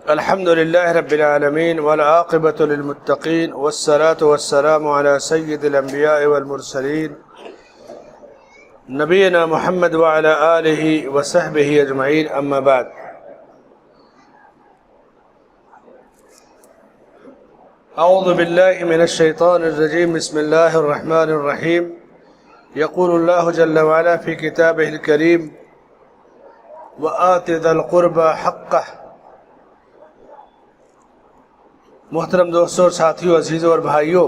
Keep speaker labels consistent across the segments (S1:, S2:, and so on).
S1: الحمد لله رب العالمين والعاقبة للمتقين والصلاة والسلام على سيد الأنبياء والمرسلين نبينا محمد وعلى آله وصحبه أجمعين أما بعد. أعوذ بالله من الشيطان الرجيم. بسم الله الرحمن الرحيم. يقول الله جل وعلا في كتابه الكريم وآت ذا القربى حقه. محترم دوستوں اور ساتھیوں، عزیزوں اور بھائیوں،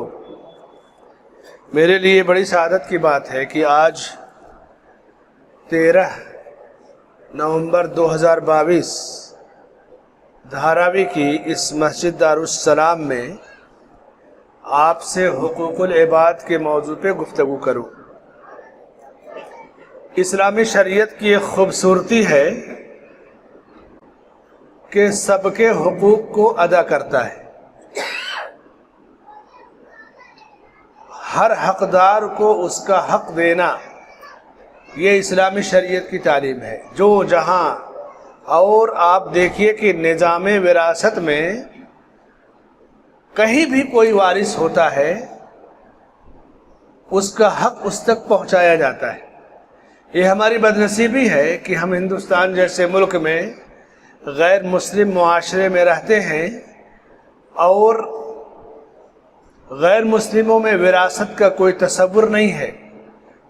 S1: میرے لیے بڑی سعادت کی بات ہے کہ آج 13 نومبر 2022 دھاراوی کی اس مسجد دارالسلام میں آپ سے حقوق العباد کے موضوع پہ گفتگو کروں. اسلامی شریعت کی ایک خوبصورتی ہے کہ سب کے حقوق کو ادا کرتا ہے. ہر حقدار کو اس کا حق دینا یہ اسلامی شریعت کی تعلیم ہے. جو جہاں اور آپ دیکھیے کہ نظام وراثت میں کہیں بھی کوئی وارث ہوتا ہے اس کا حق اس تک پہنچایا جاتا ہے. یہ ہماری بدنصیبی ہے کہ ہم ہندوستان جیسے ملک میں غیر مسلم معاشرے میں رہتے ہیں اور غیر مسلموں میں وراثت کا کوئی تصور نہیں ہے.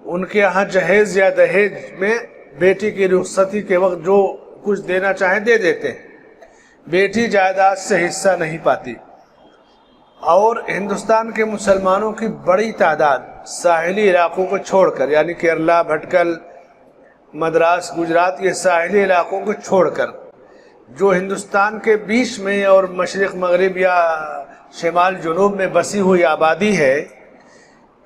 S1: ان کے ہاں جہیز یا دہیج میں بیٹی کی رخصتی کے وقت جو کچھ دینا چاہیں دے دیتے ہیں، بیٹی جائیداد سے حصہ نہیں پاتی. اور ہندوستان کے مسلمانوں کی بڑی تعداد ساحلی علاقوں کو چھوڑ کر، یعنی کیرلا، بھٹکل، مدراس، گجرات، یہ ساحلی علاقوں کو چھوڑ کر جو ہندوستان کے بیچ میں اور مشرق مغرب یا شمال جنوب میں بسی ہوئی آبادی ہے،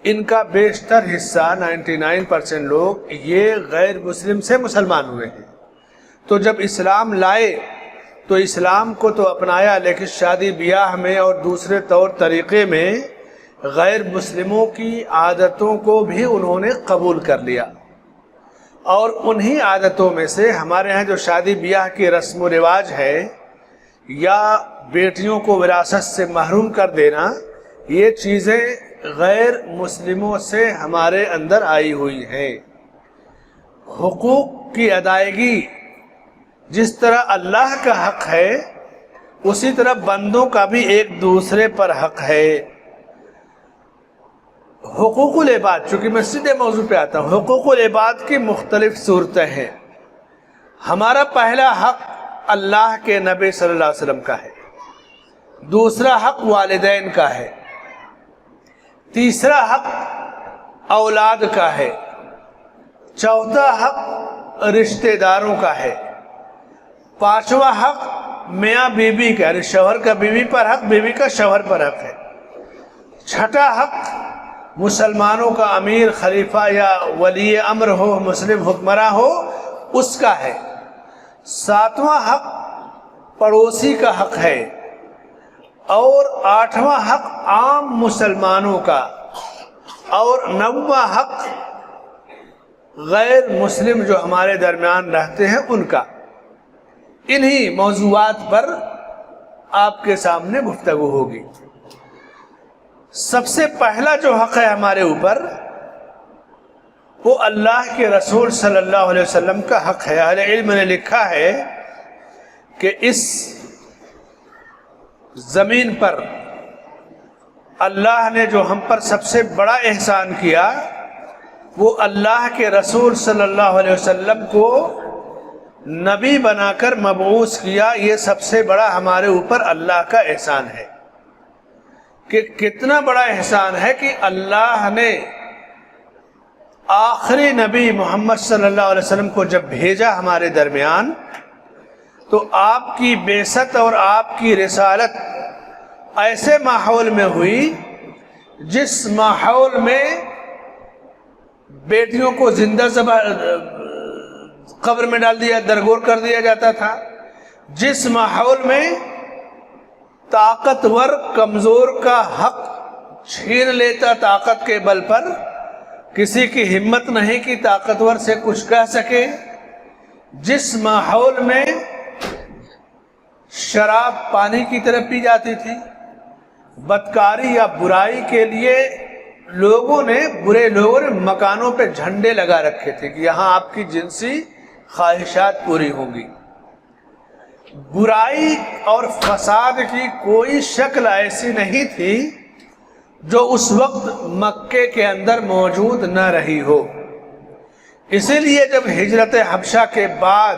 S1: ان کا بیشتر حصہ 99% لوگ یہ غیر مسلم سے مسلمان ہوئے ہیں. تو جب اسلام لائے تو اسلام کو تو اپنایا، لیکن شادی بیاہ میں اور دوسرے طور طریقے میں غیر مسلموں کی عادتوں کو بھی انہوں نے قبول کر لیا. اور انہی عادتوں میں سے ہمارے ہاں جو شادی بیاہ کی رسم و رواج ہے یا بیٹیوں کو وراثت سے محروم کر دینا، یہ چیزیں غیر مسلموں سے ہمارے اندر آئی ہوئی ہیں. حقوق کی ادائیگی جس طرح اللہ کا حق ہے اسی طرح بندوں کا بھی ایک دوسرے پر حق ہے. حقوق العباد، چونکہ میں سیدھے موضوع پہ آتا ہوں، حقوق العباد کی مختلف صورتیں ہیں. ہمارا پہلا حق اللہ کے نبی صلی اللہ علیہ وسلم کا ہے. دوسرا حق والدین کا ہے. تیسرا حق اولاد کا ہے. چوتھا حق رشتہ داروں کا ہے. پانچواں حق میاں بیوی کا، یعنی شوہر کا بیوی پر حق، بیوی کا شوہر پر حق ہے. چھٹا حق مسلمانوں کا امیر، خلیفہ یا ولی امر ہو، مسلم حکمراں ہو، اس کا ہے. ساتواں حق پڑوسی کا حق ہے. اور آٹھواں حق عام مسلمانوں کا. اور نوواں حق غیر مسلم جو ہمارے درمیان رہتے ہیں ان کا. انہی موضوعات پر آپ کے سامنے گفتگو ہوگی. سب سے پہلا جو حق ہے ہمارے اوپر وہ اللہ کے رسول صلی اللہ علیہ وسلم کا حق ہے. اہل علم نے لکھا ہے کہ اس زمین پر اللہ نے جو ہم پر سب سے بڑا احسان کیا وہ اللہ کے رسول صلی اللہ علیہ وسلم کو نبی بنا کر مبعوث کیا. یہ سب سے بڑا ہمارے اوپر اللہ کا احسان ہے. کہ کتنا بڑا احسان ہے کہ اللہ نے آخری نبی محمد صلی اللہ علیہ وسلم کو جب بھیجا ہمارے درمیان تو آپ کی بعثت اور آپ کی رسالت ایسے ماحول میں ہوئی جس ماحول میں بیٹیوں کو زندہ قبر میں ڈال دیا، درگور کر دیا جاتا تھا. جس ماحول میں طاقتور کمزور کا حق چھین لیتا طاقت کے بل پر، کسی کی ہمت نہیں کہ طاقتور سے کچھ کہہ سکے. جس ماحول میں شراب پانی کی طرح پی جاتی تھی. بدکاری یا برائی کے لیے برے لوگوں نے مکانوں پہ جھنڈے لگا رکھے تھے کہ یہاں آپ کی جنسی خواہشات پوری ہوں گی. برائی اور فساد کی کوئی شکل ایسی نہیں تھی جو اس وقت مکے کے اندر موجود نہ رہی ہو. اسی لیے جب ہجرت حبشہ کے بعد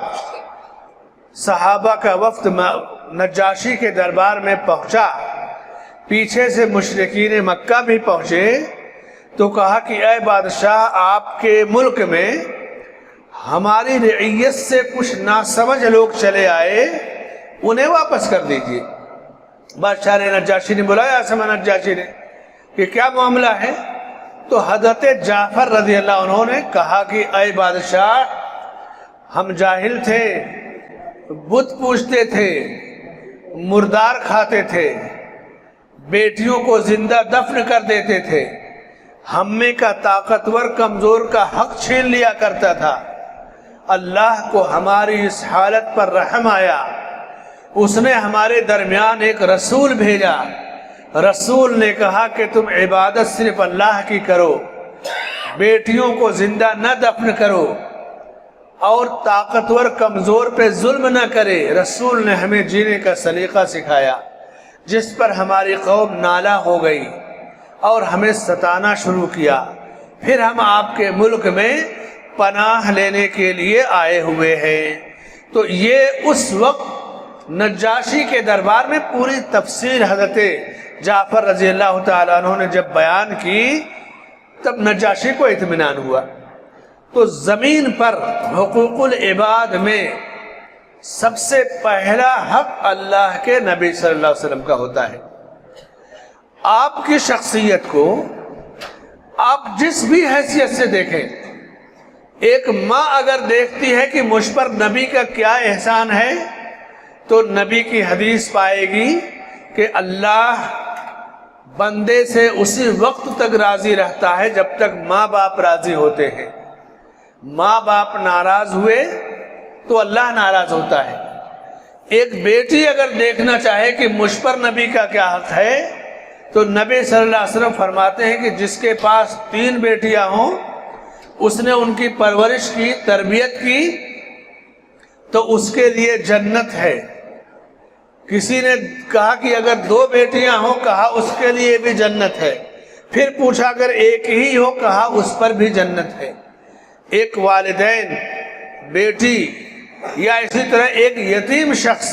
S1: صحابہ کا وفد نجاشی کے دربار میں پہنچا، پیچھے سے مشرکین مکہ بھی پہنچے، تو کہا کہ اے بادشاہ، آپ کے ملک میں ہماری رعیت سے کچھ ناسمجھ لوگ چلے آئے، انہیں واپس کر دیجیے. بادشاہ نے نجاشی نے بلایا، اسما نجاشی نے کہ کیا معاملہ ہے؟ تو حضرت جعفر رضی اللہ عنہ نے کہا کہ اے بادشاہ، ہم جاہل تھے، بت پوجتے تھے، مردار کھاتے تھے، بیٹیوں کو زندہ دفن کر دیتے تھے، ہم میں کا طاقتور کمزور کا حق چھین لیا کرتا تھا. اللہ کو ہماری اس حالت پر رحم آیا، اس نے ہمارے درمیان ایک رسول بھیجا. رسول نے کہا کہ تم عبادت صرف اللہ کی کرو، بیٹیوں کو زندہ نہ دفن کرو، اور طاقتور کمزور پہ ظلم نہ کرے. رسول نے ہمیں جینے کا سلیقہ سکھایا، جس پر ہماری قوم نالا ہو گئی اور ہمیں ستانا شروع کیا. پھر ہم آپ کے ملک میں پناہ لینے کے لیے آئے ہوئے ہیں. تو یہ اس وقت نجاشی کے دربار میں پوری تفصیل حضرت جعفر رضی اللہ تعالیٰ عنہ نے جب بیان کی، تب نجاشی کو اطمینان ہوا. تو زمین پر حقوق العباد میں سب سے پہلا حق اللہ کے نبی صلی اللہ علیہ وسلم کا ہوتا ہے. آپ کی شخصیت کو آپ جس بھی حیثیت سے دیکھیں، ایک ماں اگر دیکھتی ہے کہ مجھ پر نبی کا کیا احسان ہے، تو نبی کی حدیث پائے گی کہ اللہ بندے سے اسی وقت تک راضی رہتا ہے جب تک ماں باپ راضی ہوتے ہیں. ماں باپ ناراض ہوئے تو اللہ ناراض ہوتا ہے. ایک بیٹی اگر دیکھنا چاہے کہ مجھ پر نبی کا کیا حق ہے، تو نبی صلی اللہ علیہ وسلم فرماتے ہیں کہ جس کے پاس 3 بیٹیاں ہوں، اس نے ان کی پرورش کی، تربیت کی، تو اس کے لیے جنت ہے. کسی نے کہا کہ اگر 2 بیٹیاں ہوں، کہا اس کے لیے بھی جنت ہے. پھر پوچھا اگر ایک ہی ہو، کہا اس پر بھی جنت ہے. ایک والدین، بیٹی، یا اسی طرح ایک یتیم شخص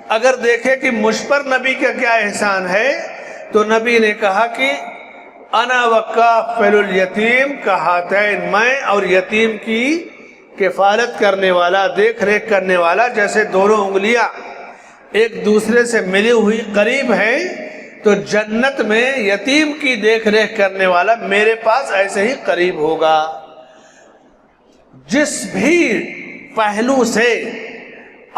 S1: اگر دیکھے کہ مجھ پر نبی کا کیا احسان ہے، تو نبی نے کہا کہ انا وکافل الیتیم کہاتین، میں اور یتیم کی کفالت کرنے والا، دیکھ ریکھ کرنے والا، جیسے دونوں انگلیاں ایک دوسرے سے ملی ہوئی قریب ہیں، تو جنت میں یتیم کی دیکھ ریکھ کرنے والا میرے پاس ایسے ہی قریب ہوگا. جس بھی پہلو سے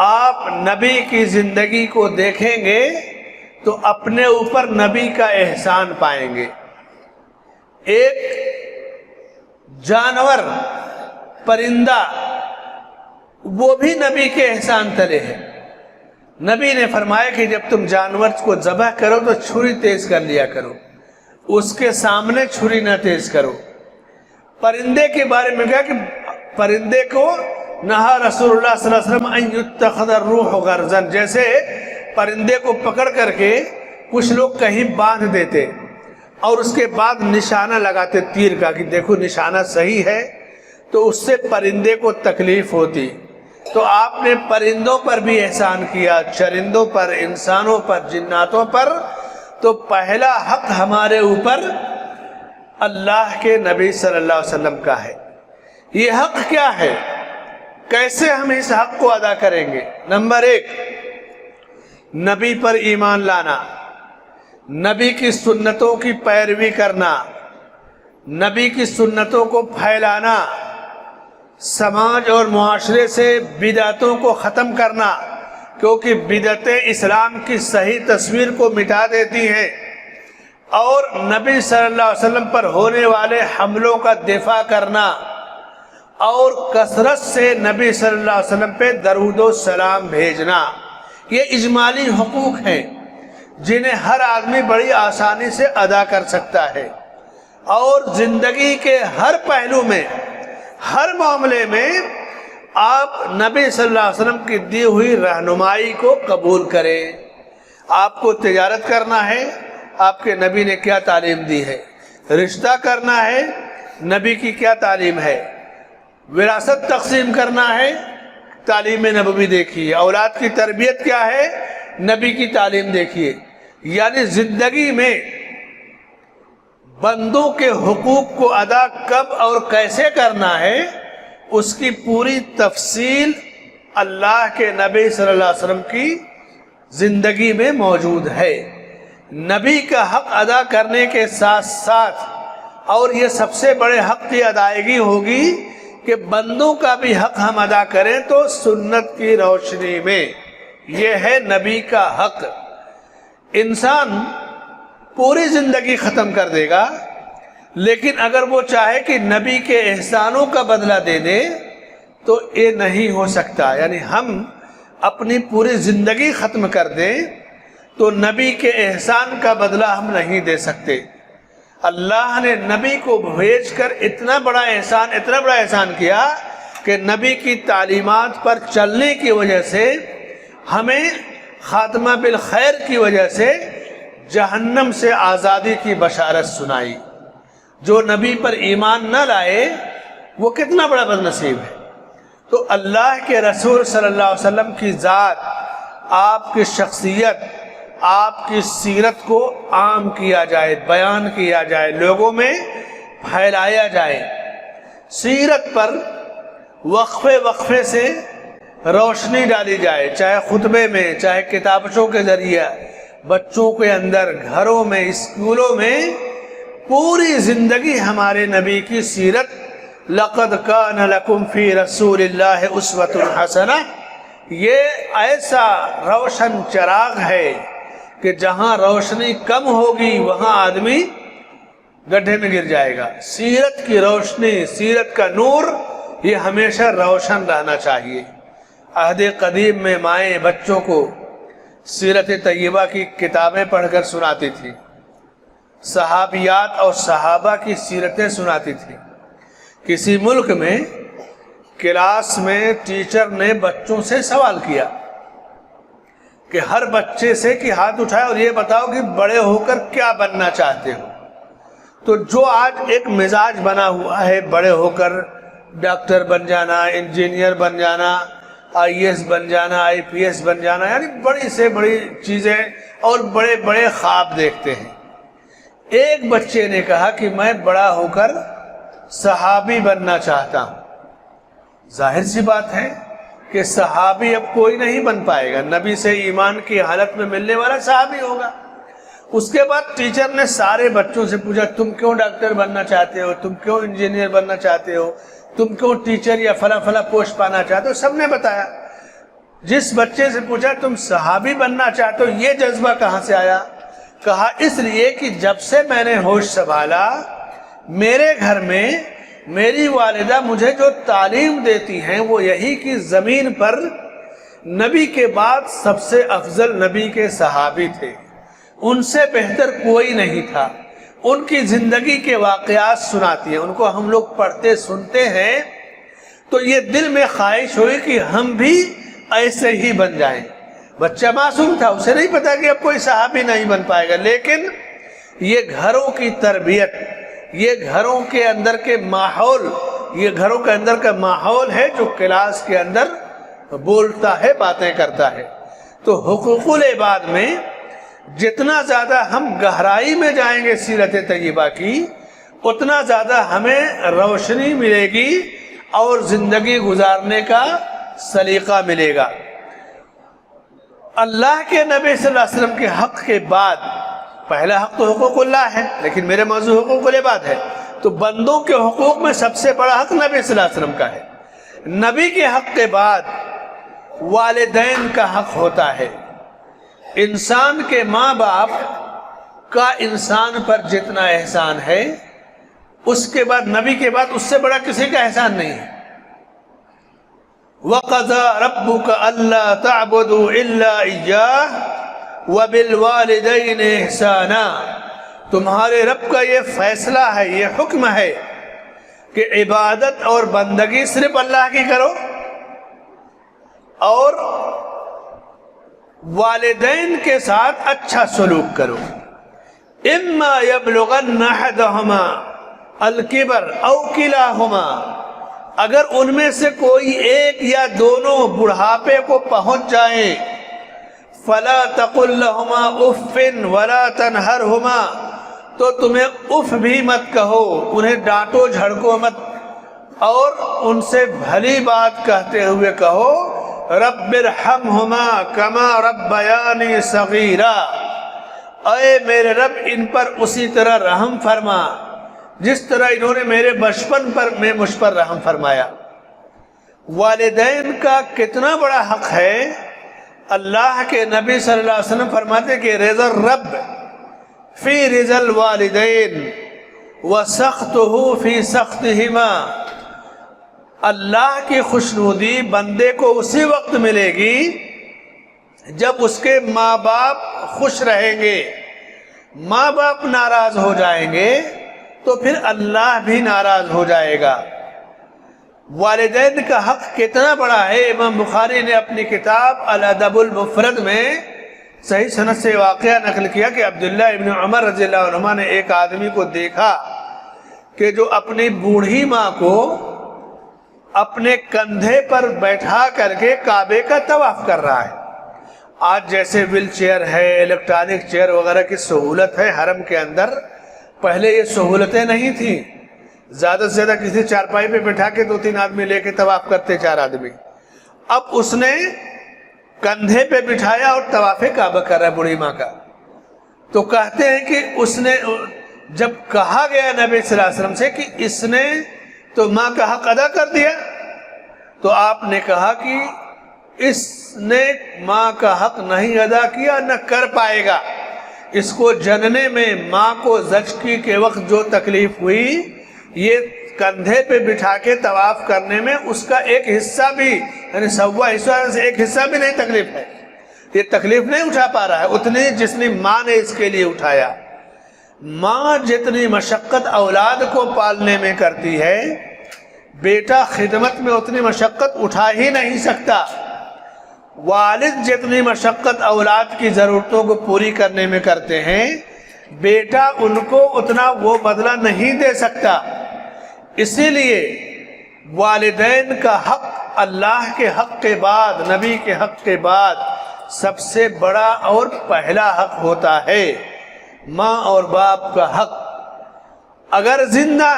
S1: آپ نبی کی زندگی کو دیکھیں گے تو اپنے اوپر نبی کا احسان پائیں گے. ایک جانور، پرندہ، وہ بھی نبی کے احسان تلے ہے. نبی نے فرمایا کہ جب تم جانور کو ذبح کرو تو چھری تیز کر لیا کرو، اس کے سامنے چھری نہ تیز کرو. پرندے کے بارے میں کہا کہ پرندے کو نہا رسول اللہ صلی اللہ علیہ وسلم ان یتخذ الروح غرضاً، جیسے پرندے کو پکڑ کر کے کچھ لوگ کہیں باندھ دیتے اور اس کے بعد نشانہ لگاتے تیر کا کہ دیکھو نشانہ صحیح ہے، تو اس سے پرندے کو تکلیف ہوتی. تو آپ نے پرندوں پر بھی احسان کیا، چرندوں پر، انسانوں پر، جناتوں پر. تو پہلا حق ہمارے اوپر اللہ کے نبی صلی اللہ علیہ وسلم کا ہے. یہ حق کیا ہے؟ کیسے ہم اس حق کو ادا کریں گے؟ نمبر 1، نبی پر ایمان لانا، نبی کی سنتوں کی پیروی کرنا، نبی کی سنتوں کو پھیلانا، سماج اور معاشرے سے بدعتوں کو ختم کرنا، کیونکہ بدعتیں اسلام کی صحیح تصویر کو مٹا دیتی ہیں، اور نبی صلی اللہ علیہ وسلم پر ہونے والے حملوں کا دفاع کرنا، اور کثرت سے نبی صلی اللہ علیہ وسلم پہ درود و سلام بھیجنا. یہ اجمالی حقوق ہیں جنہیں ہر آدمی بڑی آسانی سے ادا کر سکتا ہے، اور زندگی کے ہر پہلو میں، ہر معاملے میں آپ نبی صلی اللہ علیہ وسلم کی دی ہوئی رہنمائی کو قبول کریں۔ آپ کو تجارت کرنا ہے، آپ کے نبی نے کیا تعلیم دی ہے؟ رشتہ کرنا ہے، نبی کی کیا تعلیم ہے؟ وراثت تقسیم کرنا ہے، تعلیم نبوی دیکھیے۔ اولاد کی تربیت کیا ہے؟ نبی کی تعلیم دیکھیے۔ یعنی زندگی میں بندوں کے حقوق کو ادا کب اور کیسے کرنا ہے، اس کی پوری تفصیل اللہ کے نبی صلی اللہ علیہ وسلم کی زندگی میں موجود ہے۔ نبی کا حق ادا کرنے کے ساتھ ساتھ، اور یہ سب سے بڑے حق کی ادائیگی ہوگی کہ بندوں کا بھی حق ہم ادا کریں تو سنت کی روشنی میں۔ یہ ہے نبی کا حق۔ انسان پوری زندگی ختم کر دے گا، لیکن اگر وہ چاہے کہ نبی کے احسانوں کا بدلہ دے دے تو یہ نہیں ہو سکتا۔ یعنی ہم اپنی پوری زندگی ختم کر دیں تو نبی کے احسان کا بدلہ ہم نہیں دے سکتے۔ اللہ نے نبی کو بھیج کر اتنا بڑا احسان کیا کہ نبی کی تعلیمات پر چلنے کی وجہ سے ہمیں خاتمہ بالخیر کی وجہ سے جہنم سے آزادی کی بشارت سنائی۔ جو نبی پر ایمان نہ لائے وہ کتنا بڑا بدنصیب ہے۔ تو اللہ کے رسول صلی اللہ علیہ وسلم کی ذات، آپ کی شخصیت، آپ کی سیرت کو عام کیا جائے، بیان کیا جائے، لوگوں میں پھیلایا جائے۔ سیرت پر وقفے وقفے سے روشنی ڈالی جائے، چاہے خطبے میں، چاہے کتابچوں کے ذریعے، بچوں کے اندر، گھروں میں، اسکولوں میں۔ پوری زندگی ہمارے نبی کی سیرت، لقد کان لکم فی رسول اللہ اسوۃ حسنہ، یہ ایسا روشن چراغ ہے کہ جہاں روشنی کم ہوگی وہاں آدمی گڈھے میں گر جائے گا۔ سیرت کی روشنی، سیرت کا نور، یہ ہمیشہ روشن رہنا چاہیے۔ عہد قدیم میں مائیں بچوں کو سیرت طیبہ کی کتابیں پڑھ کر سناتی تھی، صحابیات اور صحابہ کی سیرتیں سناتی تھی۔ کسی ملک میں کلاس میں ٹیچر نے بچوں سے سوال کیا کہ ہر بچے سے کہ ہاتھ اٹھائے اور یہ بتاؤ کہ بڑے ہو کر کیا بننا چاہتے ہو۔ تو جو آج ایک مزاج بنا ہوا ہے بڑے ہو کر ڈاکٹر بن جانا، انجینئر بن جانا، آئی ایس بن جانا، آئی پی ایس بن جانا، یعنی بڑی سے بڑی چیزیں اور بڑے بڑے خواب دیکھتے ہیں۔ ایک بچے نے کہا کہ میں بڑا ہو کر صحابی بننا چاہتا ہوں۔ ظاہر سی بات ہے کہ صحابی اب کوئی نہیں بن پائے گا، نبی سے ایمان کی حالت میں ملنے والا صحابی ہوگا۔ اس کے بعد ٹیچر نے سارے بچوں سے پوچھا تم کیوں ڈاکٹر بننا چاہتے ہو، تم کیوں انجینئر بننا چاہتے ہو، تم کیوں ٹیچر یا فلاں پوسٹ پانا چاہتے ہو؟ سب نے بتایا۔ جس بچے سے پوچھا تم صحابی بننا چاہتے ہو، یہ جذبہ کہاں سے آیا؟ کہا اس لیے کہ جب سے میں نے ہوش سنبھالا، میرے گھر میں میری والدہ مجھے جو تعلیم دیتی ہیں وہ یہی کہ زمین پر نبی کے بعد سب سے افضل نبی کے صحابی تھے، ان سے بہتر کوئی نہیں تھا۔ ان کی زندگی کے واقعات سناتی ہیں، ان کو ہم لوگ پڑھتے سنتے ہیں تو یہ دل میں خواہش ہوئی کہ ہم بھی ایسے ہی بن جائیں۔ بچہ معصوم تھا، اسے نہیں پتا کہ اب کوئی صحابی نہیں بن پائے گا، لیکن یہ گھروں کی تربیت، یہ گھروں کے اندر کے ماحول، یہ گھروں کے اندر کا ماحول ہے جو کلاس کے اندر بولتا ہے، باتیں کرتا ہے۔ تو حقوق العباد میں جتنا زیادہ ہم گہرائی میں جائیں گے سیرت طیبہ کی، اتنا زیادہ ہمیں روشنی ملے گی اور زندگی گزارنے کا سلیقہ ملے گا۔ اللہ کے نبی صلی اللہ علیہ وسلم کے حق کے بعد پہلا حق تو حقوق اللہ ہے، لیکن میرے موضوع حقوق العباد ہے، تو بندوں کے حقوق میں سب سے بڑا حق نبی صلی اللہ علیہ وسلم کا ہے۔ نبی کے حق کے بعد والدین کا حق ہوتا ہے۔ انسان کے ماں باپ کا انسان پر جتنا احسان ہے، اس کے بعد نبی کے بعد اس سے بڑا کسی کا احسان نہیں ہے۔ وَقَضَى رَبُّكَ أَلَّا تَعْبُدُوا إِلَّا إِيَّاهُ وَبِالْوَالِدَيْنِ إِحْسَانًا، تمہارے رب کا یہ فیصلہ ہے، یہ حکم ہے کہ عبادت اور بندگی صرف اللہ کی کرو، اور والدین کے ساتھ اچھا سلوک کرو۔ اما یبلغن احدہما الکبر او کلاہما، اگر ان میں سے کوئی ایک یا دونوں بڑھاپے کو پہنچ جائیں، فلا تقل لہما اف ولا تنہرہما، تو تمہیں اف بھی مت کہو، انہیں ڈانٹو جھڑکو مت، اور ان سے بھلی بات کہتے ہوئے کہو رب ارحمہما کما ربیانی صغیرا، اے میرے رب ان پر اسی طرح رحم فرما جس طرح انہوں نے میرے بچپن پر مجھ پر رحم فرمایا۔ والدین کا کتنا بڑا حق ہے، اللہ کے نبی صلی اللہ علیہ وسلم فرماتے کہ رضا الرب فی رضا الوالدین وسخطہ فی سخطہما، اللہ کی خوشنودی بندے کو اسی وقت ملے گی جب اس کے ماں باپ خوش رہیں گے، ماں باپ ناراض ہو جائیں گے تو پھر اللہ بھی ناراض ہو جائے گا۔ والدین کا حق کتنا بڑا ہے، امام بخاری نے اپنی کتاب الادب المفرد میں صحیح سند سے واقعہ نقل کیا کہ عبداللہ ابن عمر رضی اللہ عنہما نے ایک آدمی کو دیکھا کہ جو اپنی بوڑھی ماں کو اپنے کندھے پر بیٹھا کر کے کعبے کا طواف کر رہا ہے۔ آج جیسے ویل چیئر ہے، الیکٹرانک چیئر وغیرہ کی سہولت ہے حرم کے اندر، پہلے یہ سہولتیں نہیں تھیں، زیادہ سے زیادہ کسی چارپائی پہ بٹھا کے 2-3 آدمی لے کے طواف کرتے، 4 آدمی۔ اب اس نے کندھے پہ بٹھایا اور طواف کعبہ کر رہا ہے بوڑھی ماں کا۔ تو کہتے ہیں کہ اس نے جب کہا گیا نبی صلی اللہ علیہ وسلم سے کہ اس نے تو ماں کا حق ادا کر دیا، تو آپ نے کہا کہ اس نے ماں کا حق نہیں ادا کیا، نہ کر پائے گا۔ اس کو جننے میں ماں کو زچگی کے وقت جو تکلیف ہوئی، یہ کندھے پہ بٹھا کے طواف کرنے میں اس کا ایک حصہ بھی، یعنی 1.25 حصہ سے ایک حصہ بھی نہیں تکلیف ہے، یہ تکلیف نہیں اٹھا پا رہا ہے اتنی جتنی ماں نے اس کے لیے اٹھایا۔ ماں جتنی مشقت اولاد کو پالنے میں کرتی ہے، بیٹا خدمت میں اتنی مشقت اٹھا ہی نہیں سکتا۔ والد جتنی مشقت اولاد کی ضرورتوں کو پوری کرنے میں کرتے ہیں، بیٹا ان کو اتنا وہ بدلہ نہیں دے سکتا۔ اسی لیے والدین کا حق اللہ کے حق کے بعد، نبی کے حق کے بعد سب سے بڑا اور پہلا حق ہوتا ہے۔ ماں اور باپ کا حق اگر زندہ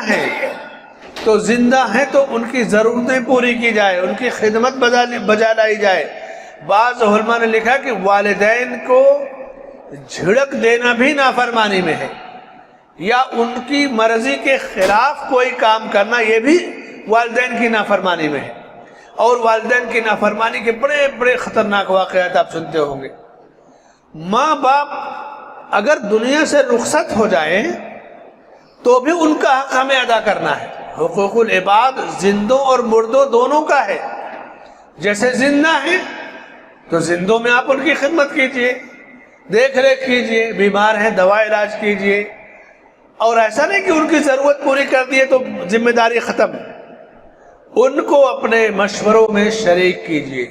S1: ہیں تو ان کی ضرورتیں پوری کی جائے، ان کی خدمت بجا لائی جائے۔ بعض علماء نے لکھا کہ والدین کو جھڑک دینا بھی نافرمانی میں ہے، یا ان کی مرضی کے خلاف کوئی کام کرنا یہ بھی والدین کی نافرمانی میں ہے۔ اور والدین کی نافرمانی کے بڑے بڑے خطرناک واقعات آپ سنتے ہوں گے۔ ماں باپ اگر دنیا سے رخصت ہو جائیں تو بھی ان کا حق ہمیں ادا کرنا ہے۔ حقوق العباد زندوں اور مردوں دونوں کا ہے۔ جیسے زندہ ہیں تو زندوں میں آپ ان کی خدمت کیجئے، دیکھ ریکھ کیجئے، بیمار ہیں دوا علاج کیجئے، اور ایسا نہیں کہ ان کی ضرورت پوری کر دیے تو ذمہ داری ختم۔ ان کو اپنے مشوروں میں شریک کیجئے،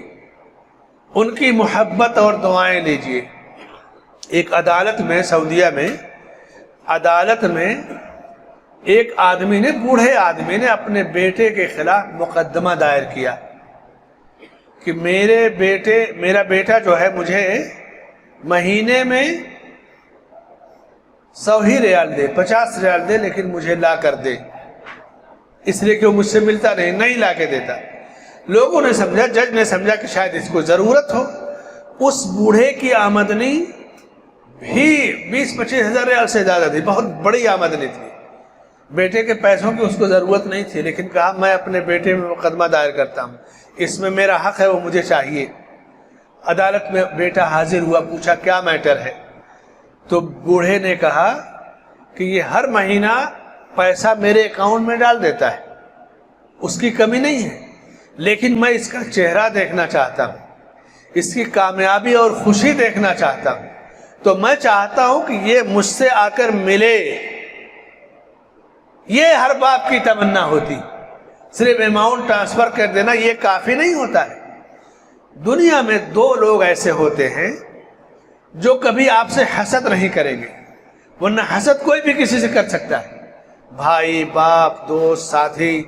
S1: ان کی محبت اور دعائیں لیجئے۔ ایک عدالت میں، سعودیہ میں عدالت میں ایک آدمی نے، بوڑھے آدمی نے اپنے بیٹے کے خلاف مقدمہ دائر کیا کہ میرا بیٹا جو ہے مجھے مہینے میں 100 ہی ریال دے، 50 ریال دے، لیکن مجھے لا کر دے، اس لیے کہ وہ مجھ سے ملتا نہیں لا کے دیتا۔ لوگوں نے سمجھا، جج نے سمجھا کہ شاید اس کو ضرورت ہو۔ اس بوڑھے کی آمدنی بھی 20-25 ہزار ریال سے زیادہ تھی، بہت بڑی آمدنی تھی۔ بیٹے کے پیسوں کی اس کو ضرورت نہیں تھی، لیکن کہا میں اپنے بیٹے میں مقدمہ دائر کرتا ہوں، اس میں میرا حق ہے، وہ مجھے چاہیے۔ عدالت میں بیٹا حاضر ہوا، پوچھا کیا میٹر ہے؟ تو بوڑھے نے کہا کہ یہ ہر مہینہ پیسہ میرے اکاؤنٹ میں ڈال دیتا ہے، اس کی کمی نہیں ہے، لیکن میں اس کا چہرہ دیکھنا چاہتا ہوں، اس کی کامیابی اور خوشی دیکھنا چاہتا ہوں، تو میں چاہتا ہوں کہ یہ مجھ سے آ کر ملے۔ یہ ہر باپ کی تمنا ہوتی۔ صرف اماؤنٹ ٹرانسفر کر دینا یہ کافی نہیں ہوتا ہے۔ دنیا میں 2 لوگ ایسے ہوتے ہیں جو کبھی آپ سے حسد نہیں کریں گے، ورنہ حسد کوئی بھی کسی سے کر سکتا ہے، بھائی، باپ، دوست، ساتھی،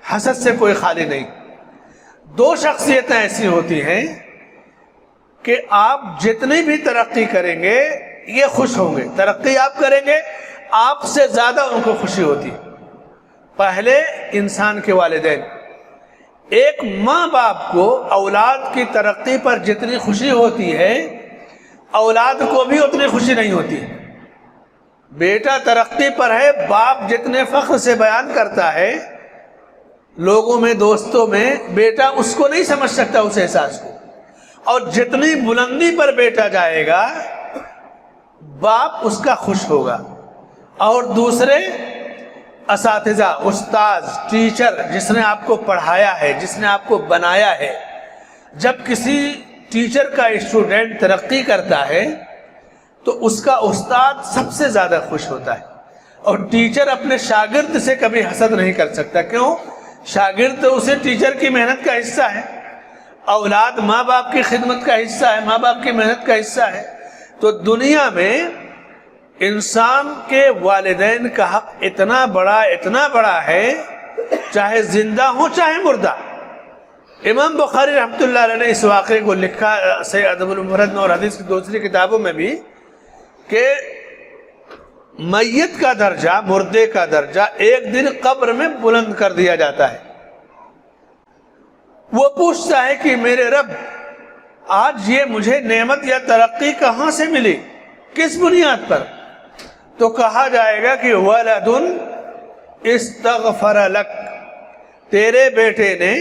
S1: حسد سے کوئی خالی نہیں۔ 2 شخصیتیں ایسی ہوتی ہیں کہ آپ جتنی بھی ترقی کریں گے یہ خوش ہوں گے، ترقی آپ کریں گے آپ سے زیادہ ان کو خوشی ہوتی۔ پہلے انسان کے والدین، ایک ماں باپ کو اولاد کی ترقی پر جتنی خوشی ہوتی ہے اولاد کو بھی اتنی خوشی نہیں ہوتی۔ بیٹا ترقی پر ہے، باپ جتنے فخر سے بیان کرتا ہے لوگوں میں، دوستوں میں، بیٹا اس کو نہیں سمجھ سکتا اس احساس کو، اور جتنی بلندی پر بیٹا جائے گا باپ اس کا خوش ہوگا۔ اور دوسرے اساتذہ، استاد، ٹیچر، جس نے آپ کو پڑھایا ہے، جس نے آپ کو بنایا ہے، جب کسی ٹیچر کا اسٹوڈنٹ ترقی کرتا ہے تو اس کا استاد سب سے زیادہ خوش ہوتا ہے، اور ٹیچر اپنے شاگرد سے کبھی حسد نہیں کر سکتا۔ کیوں؟ شاگرد تو اسے ٹیچر کی محنت کا حصہ ہے، اولاد ماں باپ کی خدمت کا حصہ ہے، ماں باپ کی محنت کا حصہ ہے۔ تو دنیا میں انسان کے والدین کا حق اتنا بڑا ہے، چاہے زندہ ہو چاہے مردہ۔ امام بخاری رحمۃ اللہ علیہ نے اس واقعے کو لکھا صحیح ادب المفرد میں اور حدیث کی دوسری کتابوں میں بھی، کہ میت کا درجہ، مردے کا درجہ ایک دن قبر میں بلند کر دیا جاتا ہے۔ وہ پوچھتا ہے کہ میرے رب، آج یہ مجھے نعمت یا ترقی کہاں سے ملی، کس بنیاد پر؟ تو کہا جائے گا کہ ولد استغفر لک، تیرے بیٹے نے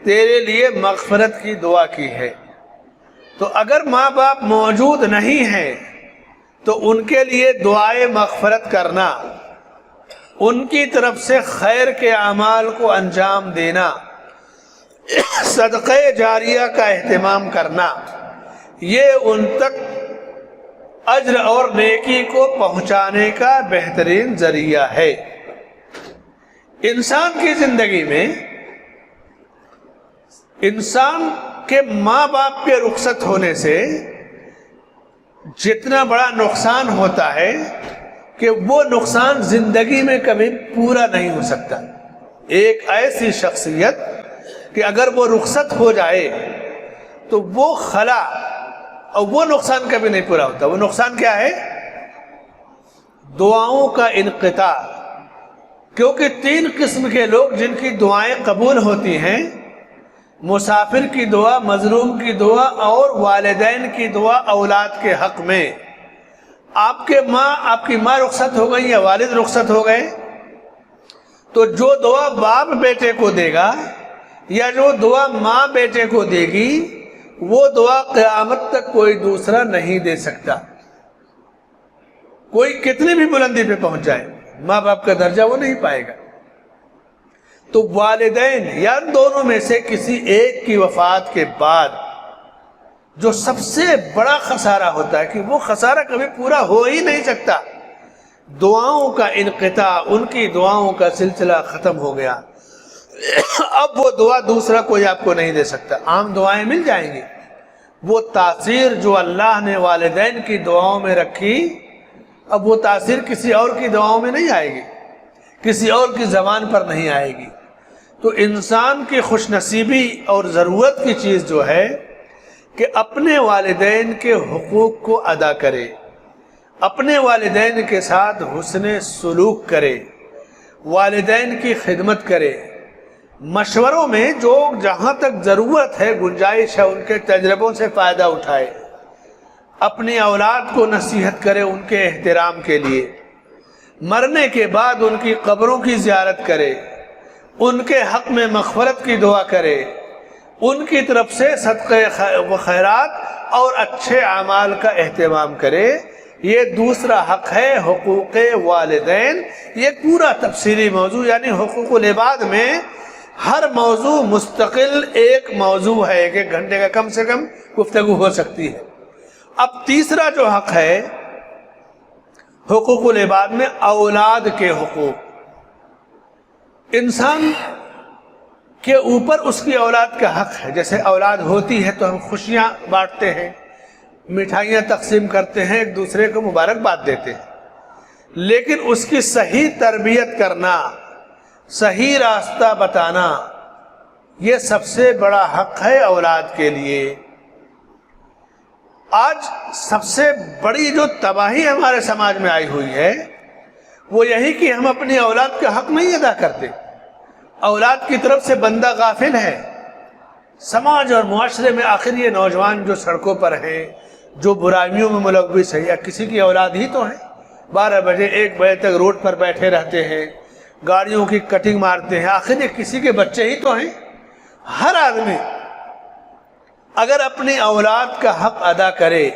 S1: تیرے لیے مغفرت کی دعا کی ہے۔ تو اگر ماں باپ موجود نہیں ہیں تو ان کے لیے دعائے مغفرت کرنا، ان کی طرف سے خیر کے اعمال کو انجام دینا، صدقہ جاریہ کا اہتمام کرنا، یہ ان تک اجر اور نیکی کو پہنچانے کا بہترین ذریعہ ہے۔ انسان کی زندگی میں انسان کے ماں باپ کے رخصت ہونے سے جتنا بڑا نقصان ہوتا ہے کہ وہ نقصان زندگی میں کبھی پورا نہیں ہو سکتا۔ ایک ایسی شخصیت کہ اگر وہ رخصت ہو جائے تو وہ خلا، اور وہ نقصان کبھی نہیں پورا ہوتا۔ وہ نقصان کیا ہے؟ دعاؤں کا انقطاع۔ کیونکہ 3 قسم کے لوگ جن کی دعائیں قبول ہوتی ہیں، مسافر کی دعا، مظلوم کی دعا اور والدین کی دعا اولاد کے حق میں۔ آپ کی ماں رخصت ہو گئی یا والد رخصت ہو گئے تو جو دعا باپ بیٹے کو دے گا یا جو دعا ماں بیٹے کو دے گی، وہ دعا قیامت تک کوئی دوسرا نہیں دے سکتا۔ کوئی کتنی بھی بلندی پہ پہنچ جائے، ماں باپ کا درجہ وہ نہیں پائے گا۔ تو والدین یا دونوں میں سے کسی ایک کی وفات کے بعد جو سب سے بڑا خسارہ ہوتا ہے کہ وہ خسارہ کبھی پورا ہو ہی نہیں سکتا، دعاؤں کا انقطاع، ان کی دعاؤں کا سلسلہ ختم ہو گیا۔ اب وہ دعا دوسرا کوئی آپ کو نہیں دے سکتا۔ عام دعائیں مل جائیں گی، وہ تاثیر جو اللہ نے والدین کی دعاؤں میں رکھی، اب وہ تاثیر کسی اور کی دعاؤں میں نہیں آئے گی، کسی اور کی زبان پر نہیں آئے گی۔ تو انسان کی خوش نصیبی اور ضرورت کی چیز جو ہے کہ اپنے والدین کے حقوق کو ادا کرے، اپنے والدین کے ساتھ حسن سلوک کرے، والدین کی خدمت کرے، مشوروں میں جو جہاں تک ضرورت ہے، گنجائش ہے، ان کے تجربوں سے فائدہ اٹھائے، اپنی اولاد کو نصیحت کرے ان کے احترام کے لیے، مرنے کے بعد ان کی قبروں کی زیارت کرے، ان کے حق میں مغفرت کی دعا کرے، ان کی طرف سے صدقہ و خیرات اور اچھے اعمال کا اہتمام کرے۔ یہ دوسرا حق ہے، حقوق والدین۔ یہ پورا تفصیلی موضوع یعنی حقوق العباد میں ہر موضوع مستقل ایک موضوع ہے، ایک ایک گھنٹے کا کم سے کم گفتگو ہو سکتی ہے۔ اب تیسرا جو حق ہے حقوق العباد میں اولاد کے حقوق، انسان کے اوپر اس کی اولاد کا حق ہے۔ جیسے اولاد ہوتی ہے تو ہم خوشیاں بانٹتے ہیں، مٹھائیاں تقسیم کرتے ہیں، ایک دوسرے کو مبارکباد دیتے ہیں، لیکن اس کی صحیح تربیت کرنا، صحیح راستہ بتانا، یہ سب سے بڑا حق ہے اولاد کے لیے۔ آج سب سے بڑی جو تباہی ہمارے سماج میں آئی ہوئی ہے وہ یہی کہ ہم اپنی اولاد کا حق نہیں ادا کرتے، اولاد کی طرف سے بندہ غافل ہے۔ سماج اور معاشرے میں آخر یہ نوجوان جو سڑکوں پر ہیں، جو برائیوں میں ملوث ہے، یا کسی کی اولاد ہی تو ہے، 12 بجے 1 بجے تک روڈ پر بیٹھے رہتے ہیں، گاڑیوں کی کٹنگ مارتے ہیں، آخر یہ کسی کے بچے ہی تو ہیں۔ ہر آدمی اگر اپنی اولاد کا حق ادا کرے،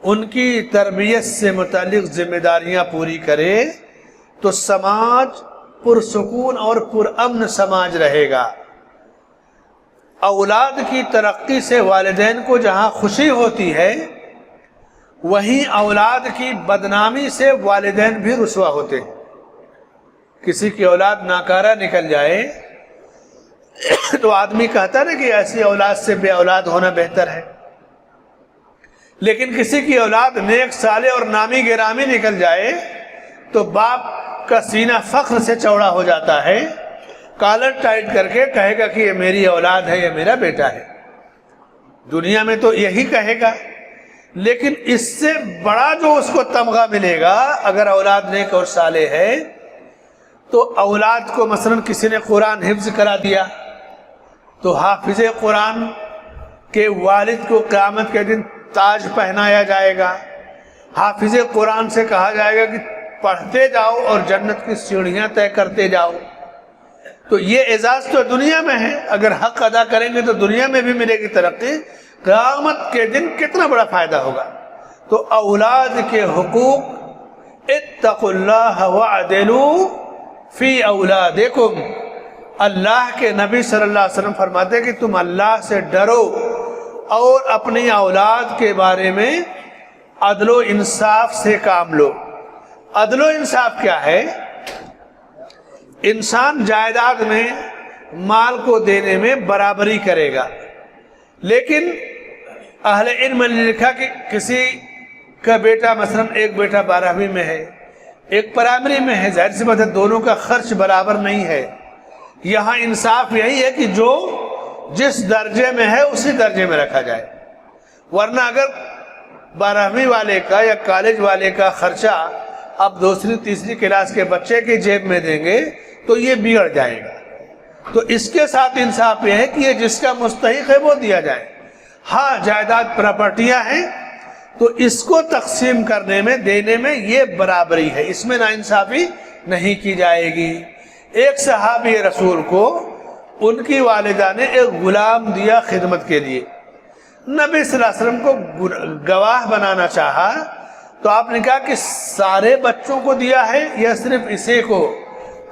S1: ان کی تربیت سے متعلق ذمہ داریاں پوری کرے، تو سماج پرسکون اور پرامن سماج رہے گا۔ اولاد کی ترقی سے والدین کو جہاں خوشی ہوتی ہے، وہیں اولاد کی بدنامی سے والدین بھی رسوا ہوتے ہیں۔ کسی کی اولاد ناکارہ نکل جائے تو آدمی کہتا نا کہ ایسی اولاد سے بے اولاد ہونا بہتر ہے، لیکن کسی کی اولاد نیک صالح اور نامی گرامی نکل جائے تو باپ کا سینہ فخر سے چوڑا ہو جاتا ہے، کالر ٹائٹ کر کے کہے گا کہ یہ میری اولاد ہے، یہ میرا بیٹا ہے۔ دنیا میں تو یہی کہے گا، لیکن اس سے بڑا جو اس کو تمغہ ملے گا اگر اولاد نیک اور صالح ہے، تو اولاد کو مثلا کسی نے قرآن حفظ کرا دیا تو حافظ قرآن کے والد کو قیامت کے دن تاج پہنایا جائے گا۔ حافظ قرآن سے کہا جائے گا کہ پڑھتے جاؤ اور جنت کی سیڑھیاں طے کرتے جاؤ۔ تو یہ اعزاز تو دنیا میں ہے، اگر حق ادا کریں گے تو دنیا میں بھی ملے گی ترقی، قیامت کے دن کتنا بڑا فائدہ ہوگا۔ تو اولاد کے حقوق، اتقوا اللہ وعدلوا فی اولادکم، اللہ کے نبی صلی اللہ علیہ وسلم فرماتے ہیں کہ تم اللہ سے ڈرو اور اپنی اولاد کے بارے میں عدل و انصاف سے کام لو۔ عدل و انصاف کیا ہے؟ انسان جائیداد میں مال کو دینے میں برابری کرے گا، لیکن اہل علم نے لکھا کہ کسی کا بیٹا مثلا ایک بیٹا 12ویں میں ہے، ایک پرائمری میں ہے، ظاہر سی بات ہے دونوں کا خرچ برابر نہیں ہے۔ یہاں انصاف یہی ہے کہ جو جس درجے میں ہے اسی درجے میں رکھا جائے، ورنہ اگر 12ویں والے کا یا کالج والے کا خرچہ آپ دوسری تیسری کلاس کے بچے کی جیب میں دیں گے تو یہ بگڑ جائے گا۔ تو اس کے ساتھ انصاف یہ ہے کہ یہ جس کا مستحق ہے وہ دیا جائے۔ ہاں جائیداد پراپرٹیاں ہیں تو اس کو تقسیم کرنے میں دینے میں یہ برابری ہے، اس میں ناانصافی نہیں کی جائے گی۔ ایک صحابی رسول کو ان کی والدہ نے ایک غلام دیا خدمت کے لیے، نبی صلی اللہ علیہ وسلم کو گواہ بنانا چاہا تو آپ نے کہا کہ سارے بچوں کو دیا ہے یا صرف اسی کو؟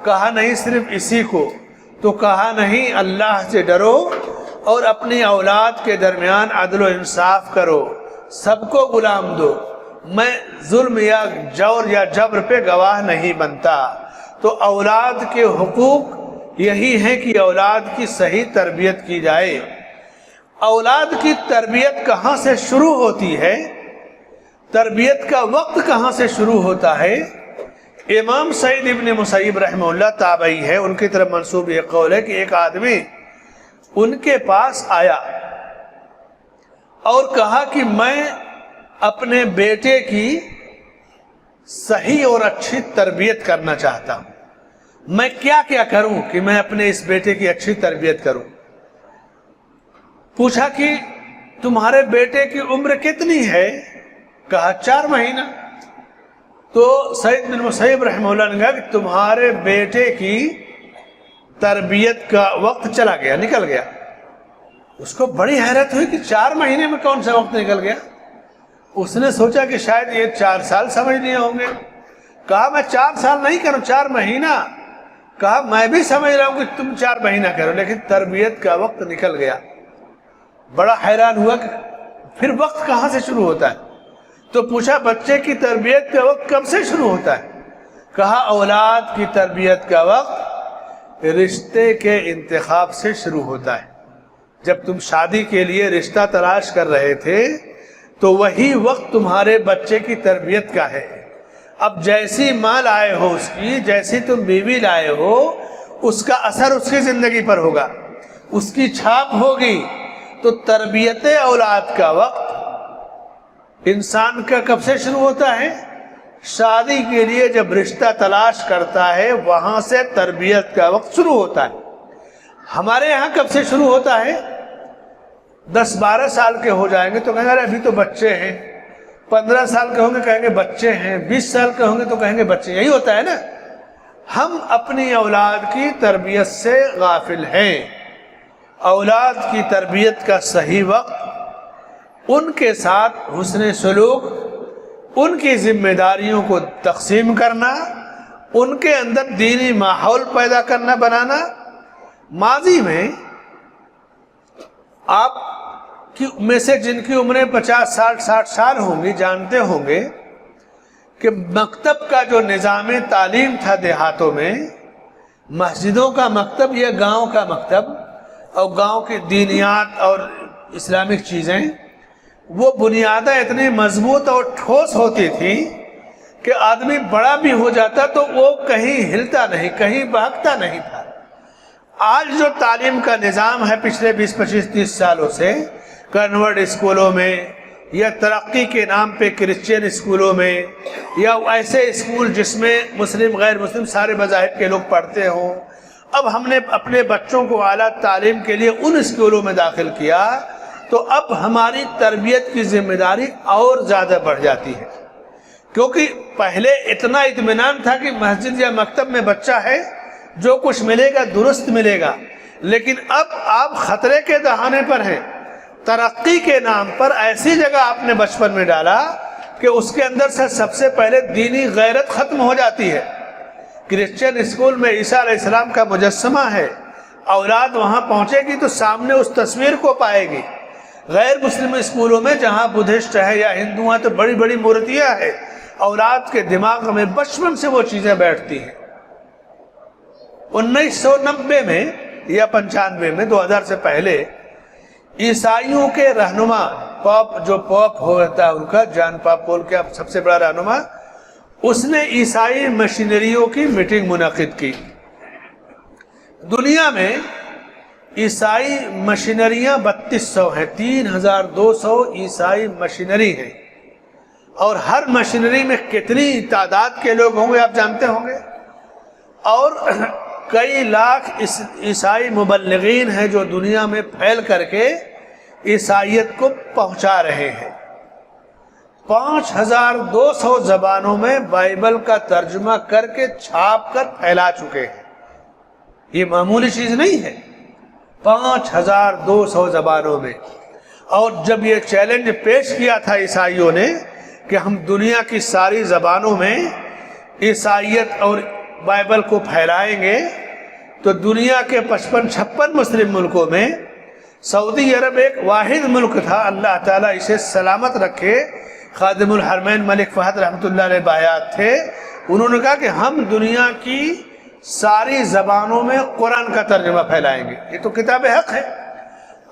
S1: کہا نہیں صرف اسی کو۔ تو کہا نہیں، اللہ سے ڈرو اور اپنی اولاد کے درمیان عدل و انصاف کرو، سب کو غلام دو، میں ظلم یا جور یا جبر پہ گواہ نہیں بنتا۔ تو اولاد کے حقوق یہی ہے کہ اولاد کی صحیح تربیت کی جائے۔ اولاد کی تربیت کہاں سے شروع ہوتی ہے؟ تربیت کا وقت کہاں سے شروع ہوتا ہے؟ امام سعید ابن مسیب رحمہ اللہ تابعی ہے، ان کی طرف منسوب یہ قول ہے کہ ایک آدمی ان کے پاس آیا اور کہا کہ میں اپنے بیٹے کی صحیح اور اچھی تربیت کرنا چاہتا ہوں، میں کیا کیا کروں کہ میں اپنے اس بیٹے کی اچھی تربیت کروں؟ پوچھا کہ تمہارے بیٹے کی عمر کتنی ہے؟ کہا 4 مہینہ۔ تو سعید بن مسیب رحمہ اللہ نے کہا کہ تمہارے بیٹے کی تربیت کا وقت چلا گیا، نکل گیا۔ اس کو بڑی حیرت ہوئی کہ 4 مہینے میں کون سا وقت نکل گیا؟ اس نے سوچا کہ شاید یہ 4 سال سمجھ لیے ہوں گے۔ کہا میں 4 سال نہیں کروں، 4 مہینہ۔ کہا میں بھی سمجھ رہا ہوں کہ تم 4 مہینہ کرو، لیکن تربیت کا وقت نکل گیا۔ بڑا حیران ہوا کہ پھر وقت کہاں سے شروع ہوتا ہے؟ تو پوچھا بچے کی تربیت کا وقت کب سے شروع ہوتا ہے؟ کہا اولاد کی تربیت کا وقت رشتے کے انتخاب سے شروع ہوتا ہے۔ جب تم شادی کے لیے رشتہ تلاش کر رہے تھے تو وہی وقت تمہارے بچے کی تربیت کا ہے۔ اب جیسی ماں لائے ہو اس کی، جیسی تم بیوی لائے ہو، اس کا اثر اس کی زندگی پر ہوگا، اس کی چھاپ ہوگی۔ تو تربیت اولاد کا وقت انسان کا کب سے شروع ہوتا ہے؟ شادی کے لیے جب رشتہ تلاش کرتا ہے وہاں سے تربیت کا وقت شروع ہوتا ہے۔ ہمارے یہاں کب سے شروع ہوتا ہے؟ 10-12 سال کے ہو جائیں گے تو کہیں گے ابھی تو بچے ہیں، 15 سال کے ہوں گے کہیں گے بچے ہیں، 20 سال کے ہوں گے تو کہیں گے بچے۔ یہی ہوتا ہے نا، ہم اپنی اولاد کی تربیت سے غافل ہیں۔ اولاد کی تربیت کا صحیح وقت، ان کے ساتھ حسن سلوک، ان کی ذمہ داریوں کو تقسیم کرنا، ان کے اندر دینی ماحول پیدا کرنا، بنانا۔ ماضی میں آپ میں سے جن کی عمریں 50 سال 60 سال ہوں گی جانتے ہوں گے کہ مکتب کا جو نظام تعلیم تھا دیہاتوں میں، مسجدوں کا مکتب یا گاؤں کا مکتب، اور گاؤں کی دینیات اور اسلامک چیزیں، وہ بنیادیں اتنی مضبوط اور ٹھوس ہوتی تھی کہ آدمی بڑا بھی ہو جاتا تو وہ کہیں ہلتا نہیں، کہیں بہکتا نہیں تھا۔ آج جو تعلیم کا نظام ہے پچھلے 20 25 30 سالوں سے، کنورٹ اسکولوں میں یا ترقی کے نام پہ کرسچین اسکولوں میں، یا ایسے اسکول جس میں مسلم غیر مسلم سارے مذاہب کے لوگ پڑھتے ہوں، اب ہم نے اپنے بچوں کو اعلیٰ تعلیم کے لیے ان اسکولوں میں داخل کیا تو اب ہماری تربیت کی ذمہ داری اور زیادہ بڑھ جاتی ہے، کیونکہ پہلے اتنا اطمینان تھا کہ مسجد یا مکتب میں بچہ ہے، جو کچھ ملے گا درست ملے گا، لیکن اب آپ خطرے کے دہانے پر ہیں۔ ترقی کے نام پر ایسی جگہ آپ نے بچپن میں ڈالا کہ اس کے اندر سے سب سے پہلے دینی غیرت ختم ہو جاتی ہے۔ کرسچین اسکول میں عیسیٰ علیہ السلام کا مجسمہ ہے، اولاد وہاں پہنچے گی تو سامنے اس تصویر کو پائے گی۔ غیر مسلم اسکولوں میں جہاں بدھسٹ ہے یا ہندو ہیں تو بڑی بڑی مورتیاں ہیں، اولاد کے دماغ میں بچپن سے وہ چیزیں بیٹھتی ہیں۔ 1990 میں یا 95 میں 2000 سے پہلے عیسائیوں کے رہنما پوپ ہوتا ہے ان کا، جان پاپ پول کا سب سے بڑا رہنما، اس نے عیسائی مشینریوں کی میٹنگ منعقد کی۔ دنیا میں عیسائی مشینریاں 3200 ہیں، 3200 عیسائی مشینری ہیں، اور ہر مشینری میں کتنی تعداد کے لوگ ہوں گے آپ جانتے ہوں گے، اور کئی لاکھ عیسائی مبلغین ہیں جو دنیا میں پھیل کر کے عیسائیت کو پہنچا رہے ہیں۔ 5200 زبانوں میں بائبل کا ترجمہ کر کے چھاپ کر پھیلا چکے ہیں۔ یہ معمولی چیز نہیں ہے، 5200 زبانوں میں۔ اور جب یہ چیلنج پیش کیا تھا عیسائیوں نے کہ ہم دنیا کی ساری زبانوں میں عیسائیت اور بائبل کو پھیلائیں گے، تو دنیا کے 55-56 مسلم ملکوں میں سعودی عرب ایک واحد ملک تھا، اللہ تعالیٰ اسے سلامت رکھے، خادم الحرمین ملک فہد رحمۃ اللہ علیہ بایات تھے، انہوں نے کہا کہ ہم دنیا کی ساری زبانوں میں قرآن کا ترجمہ پھیلائیں گے، یہ تو کتاب حق ہے۔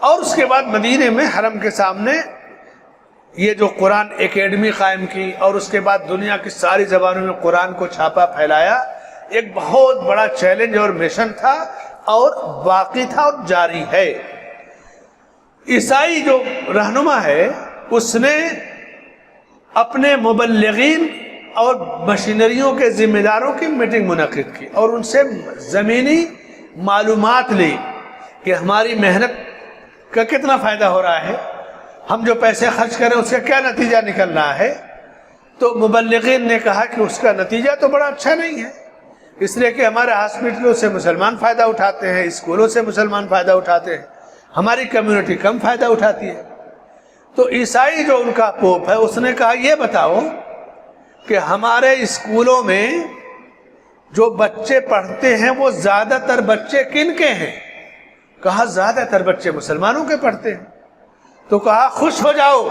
S1: اور اس کے بعد مدینے میں حرم کے سامنے یہ جو قرآن اکیڈمی قائم کی، اور اس کے بعد دنیا کی ساری زبانوں میں قرآن کو چھاپا پھیلایا۔ ایک بہت بڑا چیلنج اور مشن تھا، اور باقی تھا اور جاری ہے۔ عیسائی جو رہنما ہے اس نے اپنے مبلغین اور مشینریوں کے ذمہ داروں کی میٹنگ منعقد کی، اور ان سے زمینی معلومات لی کہ ہماری محنت کا کتنا فائدہ ہو رہا ہے، ہم جو پیسے خرچ کریں اس کا کیا نتیجہ نکل رہا ہے۔ تو مبلغین نے کہا کہ اس کا نتیجہ تو بڑا اچھا نہیں ہے، اس لیے کہ ہمارے ہاسپٹلوں سے مسلمان فائدہ اٹھاتے ہیں، اسکولوں سے مسلمان فائدہ اٹھاتے ہیں، ہماری کمیونٹی کم فائدہ اٹھاتی ہے۔ تو عیسائی جو ان کا پوپ ہے اس نے کہا یہ بتاؤ کہ ہمارے اسکولوں میں جو بچے پڑھتے ہیں وہ زیادہ تر بچے کن کے ہیں؟ کہا زیادہ تر بچے مسلمانوں کے پڑھتے ہیں. تو کہا خوش ہو جاؤ،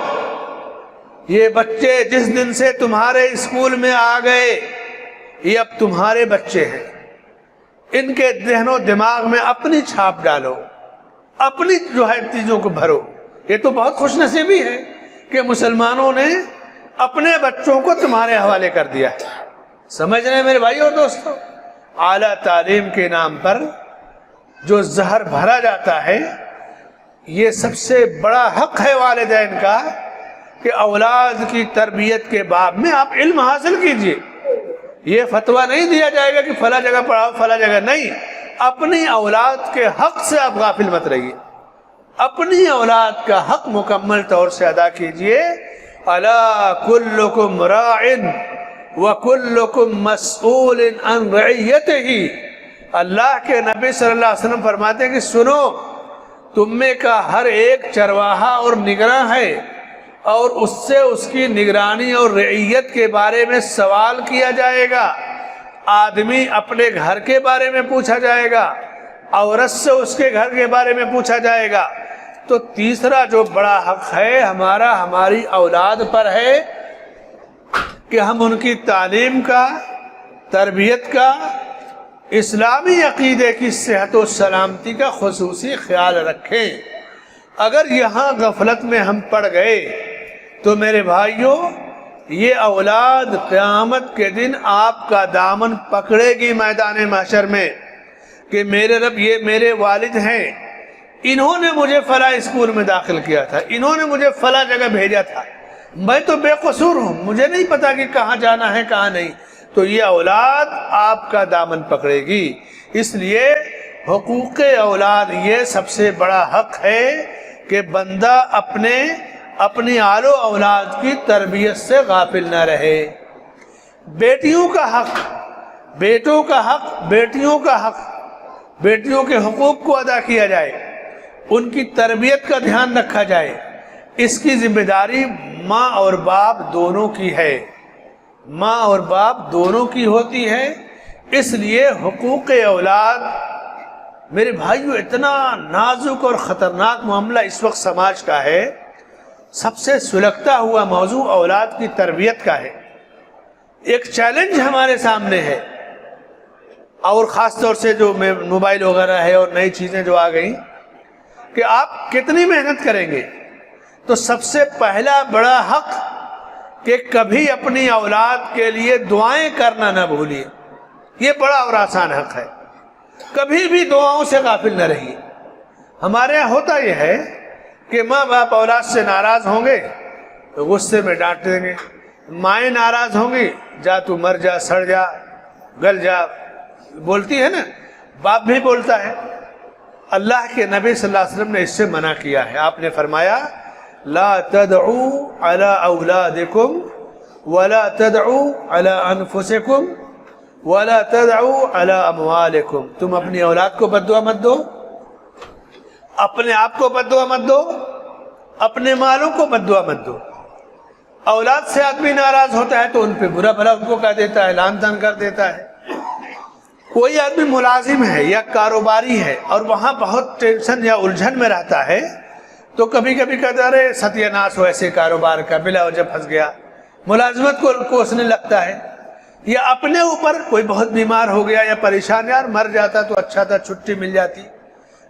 S1: یہ بچے جس دن سے تمہارے اسکول میں آ گئے یہ اب تمہارے بچے ہیں، ان کے ذہن و دماغ میں اپنی چھاپ ڈالو، اپنی جو ہے چیزوں کو بھرو. یہ تو بہت خوش نصیبی ہے کہ مسلمانوں نے اپنے بچوں کو تمہارے حوالے کر دیا. سمجھ رہے ہیں میرے بھائی اور دوستو؟ اعلیٰ تعلیم کے نام پر جو زہر بھرا جاتا ہے، یہ سب سے بڑا حق ہے والدین کا کہ اولاد کی تربیت کے باب میں آپ علم حاصل کیجئے. یہ فتویٰ نہیں دیا جائے گا کہ فلاں جگہ پڑھاؤ فلاں جگہ نہیں. اپنی اولاد کے حق سے آپ غافل مت رہیے، اپنی اولاد کا حق مکمل طور سے ادا کیجئے. الا کلکم راع وکلکم مسئول عن رعیتہ. اللہ کے نبی صلی اللہ علیہ وسلم فرماتے ہیں کہ سنو، تم میں کا ہر ایک چرواہا اور نگراں ہے، اور اس سے اس کی نگرانی اور رعیت کے بارے میں سوال کیا جائے گا. آدمی اپنے گھر کے بارے میں پوچھا جائے گا، عورت سے اس کے گھر کے بارے میں پوچھا جائے گا. تو تیسرا جو بڑا حق ہے ہمارا ہماری اولاد پر ہے کہ ہم ان کی تعلیم کا، تربیت کا، اسلامی عقیدے کی صحت و سلامتی کا خصوصی خیال رکھیں. اگر یہاں غفلت میں ہم پڑ گئے تو میرے بھائیوں، یہ اولاد قیامت کے دن آپ کا دامن پکڑے گی میدان محشر میں کہ میرے رب یہ میرے والد ہیں، انہوں نے مجھے فلاں اسکول میں داخل کیا تھا، انہوں نے مجھے فلاں جگہ بھیجا تھا، میں تو بے قصور ہوں، مجھے نہیں پتا کہ کہاں جانا ہے کہاں نہیں. تو یہ اولاد آپ کا دامن پکڑے گی. اس لیے حقوق اولاد یہ سب سے بڑا حق ہے کہ بندہ اپنی آل و اولاد کی تربیت سے غافل نہ رہے. بیٹیوں کا حق، بیٹوں کا حق، بیٹیوں کا حق، بیٹیوں کے حقوق کو ادا کیا جائے، ان کی تربیت کا دھیان رکھا جائے. اس کی ذمہ داری ماں اور باپ دونوں کی ہے، ماں اور باپ دونوں کی ہوتی ہے. اس لیے حقوق اولاد میرے بھائیو اتنا نازک اور خطرناک معاملہ اس وقت سماج کا ہے. سب سے سلگتا ہوا موضوع اولاد کی تربیت کا ہے. ایک چیلنج ہمارے سامنے ہے، اور خاص طور سے جو موبائل وغیرہ ہے اور نئی چیزیں جو آ گئیں، کہ آپ کتنی محنت کریں گے. تو سب سے پہلا بڑا حق کہ کبھی اپنی اولاد کے لیے دعائیں کرنا نہ بھولیے. یہ بڑا اور آسان حق ہے، کبھی بھی دعاؤں سے غافل نہ رہیے. ہمارے یہاں ہوتا یہ ہے کہ ماں باپ اولاد سے ناراض ہوں گے تو غصے میں ڈانٹ دیں گے، مائیں ناراض ہوں گی جا تو مر جا، سڑ جا، گل جا، بولتی ہے نا، باپ بھی بولتا ہے. اللہ کے نبی صلی اللہ علیہ وسلم نے اس سے منع کیا ہے. آپ نے فرمایا لا تدعوا علی اولادکم ولا تدعوا علی انفسکم ولا تدعوا علی اموالکم. تم اپنی اولاد کو بد دعا مت دو، اپنے آپ کو بد دعا مت دو، اپنے مالوں کو بد دعا مت دو. اولاد سے آدمی ناراض ہوتا ہے تو ان پہ برا بھلا ان کو کہہ دیتا ہے، لعن طعن کر دیتا ہے. کوئی آدمی ملازم ہے یا کاروباری ہے اور وہاں بہت ٹینشن یا الجھن میں رہتا ہے تو کبھی کبھی کہتا رہے ستیہ ناش ہو ایسے کاروبار کا، بلا وجہ پھنس گیا، ملازمت کو کوسنے لگتا ہے. یا اپنے اوپر کوئی بہت بیمار ہو گیا یا پریشان، یار مر جاتا تو اچھا تھا، چھٹی مل جاتی.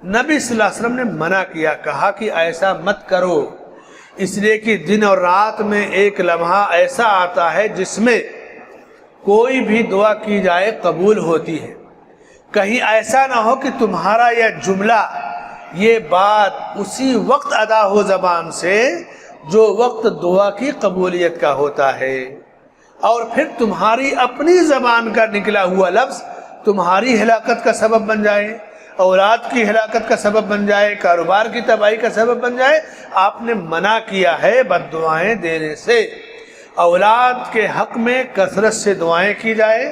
S1: نبی صلی اللہ علیہ وسلم نے منع کیا، کہا کہ ایسا مت کرو، اس لیے کہ دن اور رات میں ایک لمحہ ایسا آتا ہے جس میں کوئی بھی دعا کی جائے قبول ہوتی ہے. کہیں ایسا نہ ہو کہ تمہارا یہ جملہ، یہ بات اسی وقت ادا ہو زبان سے جو وقت دعا کی قبولیت کا ہوتا ہے، اور پھر تمہاری اپنی زبان کا نکلا ہوا لفظ تمہاری ہلاکت کا سبب بن جائے، اولاد کی ہلاکت کا سبب بن جائے، کاروبار کی تباہی کا سبب بن جائے. آپ نے منع کیا ہے بد دعائیں دینے سے. اولاد کے حق میں کثرت سے دعائیں کی جائے،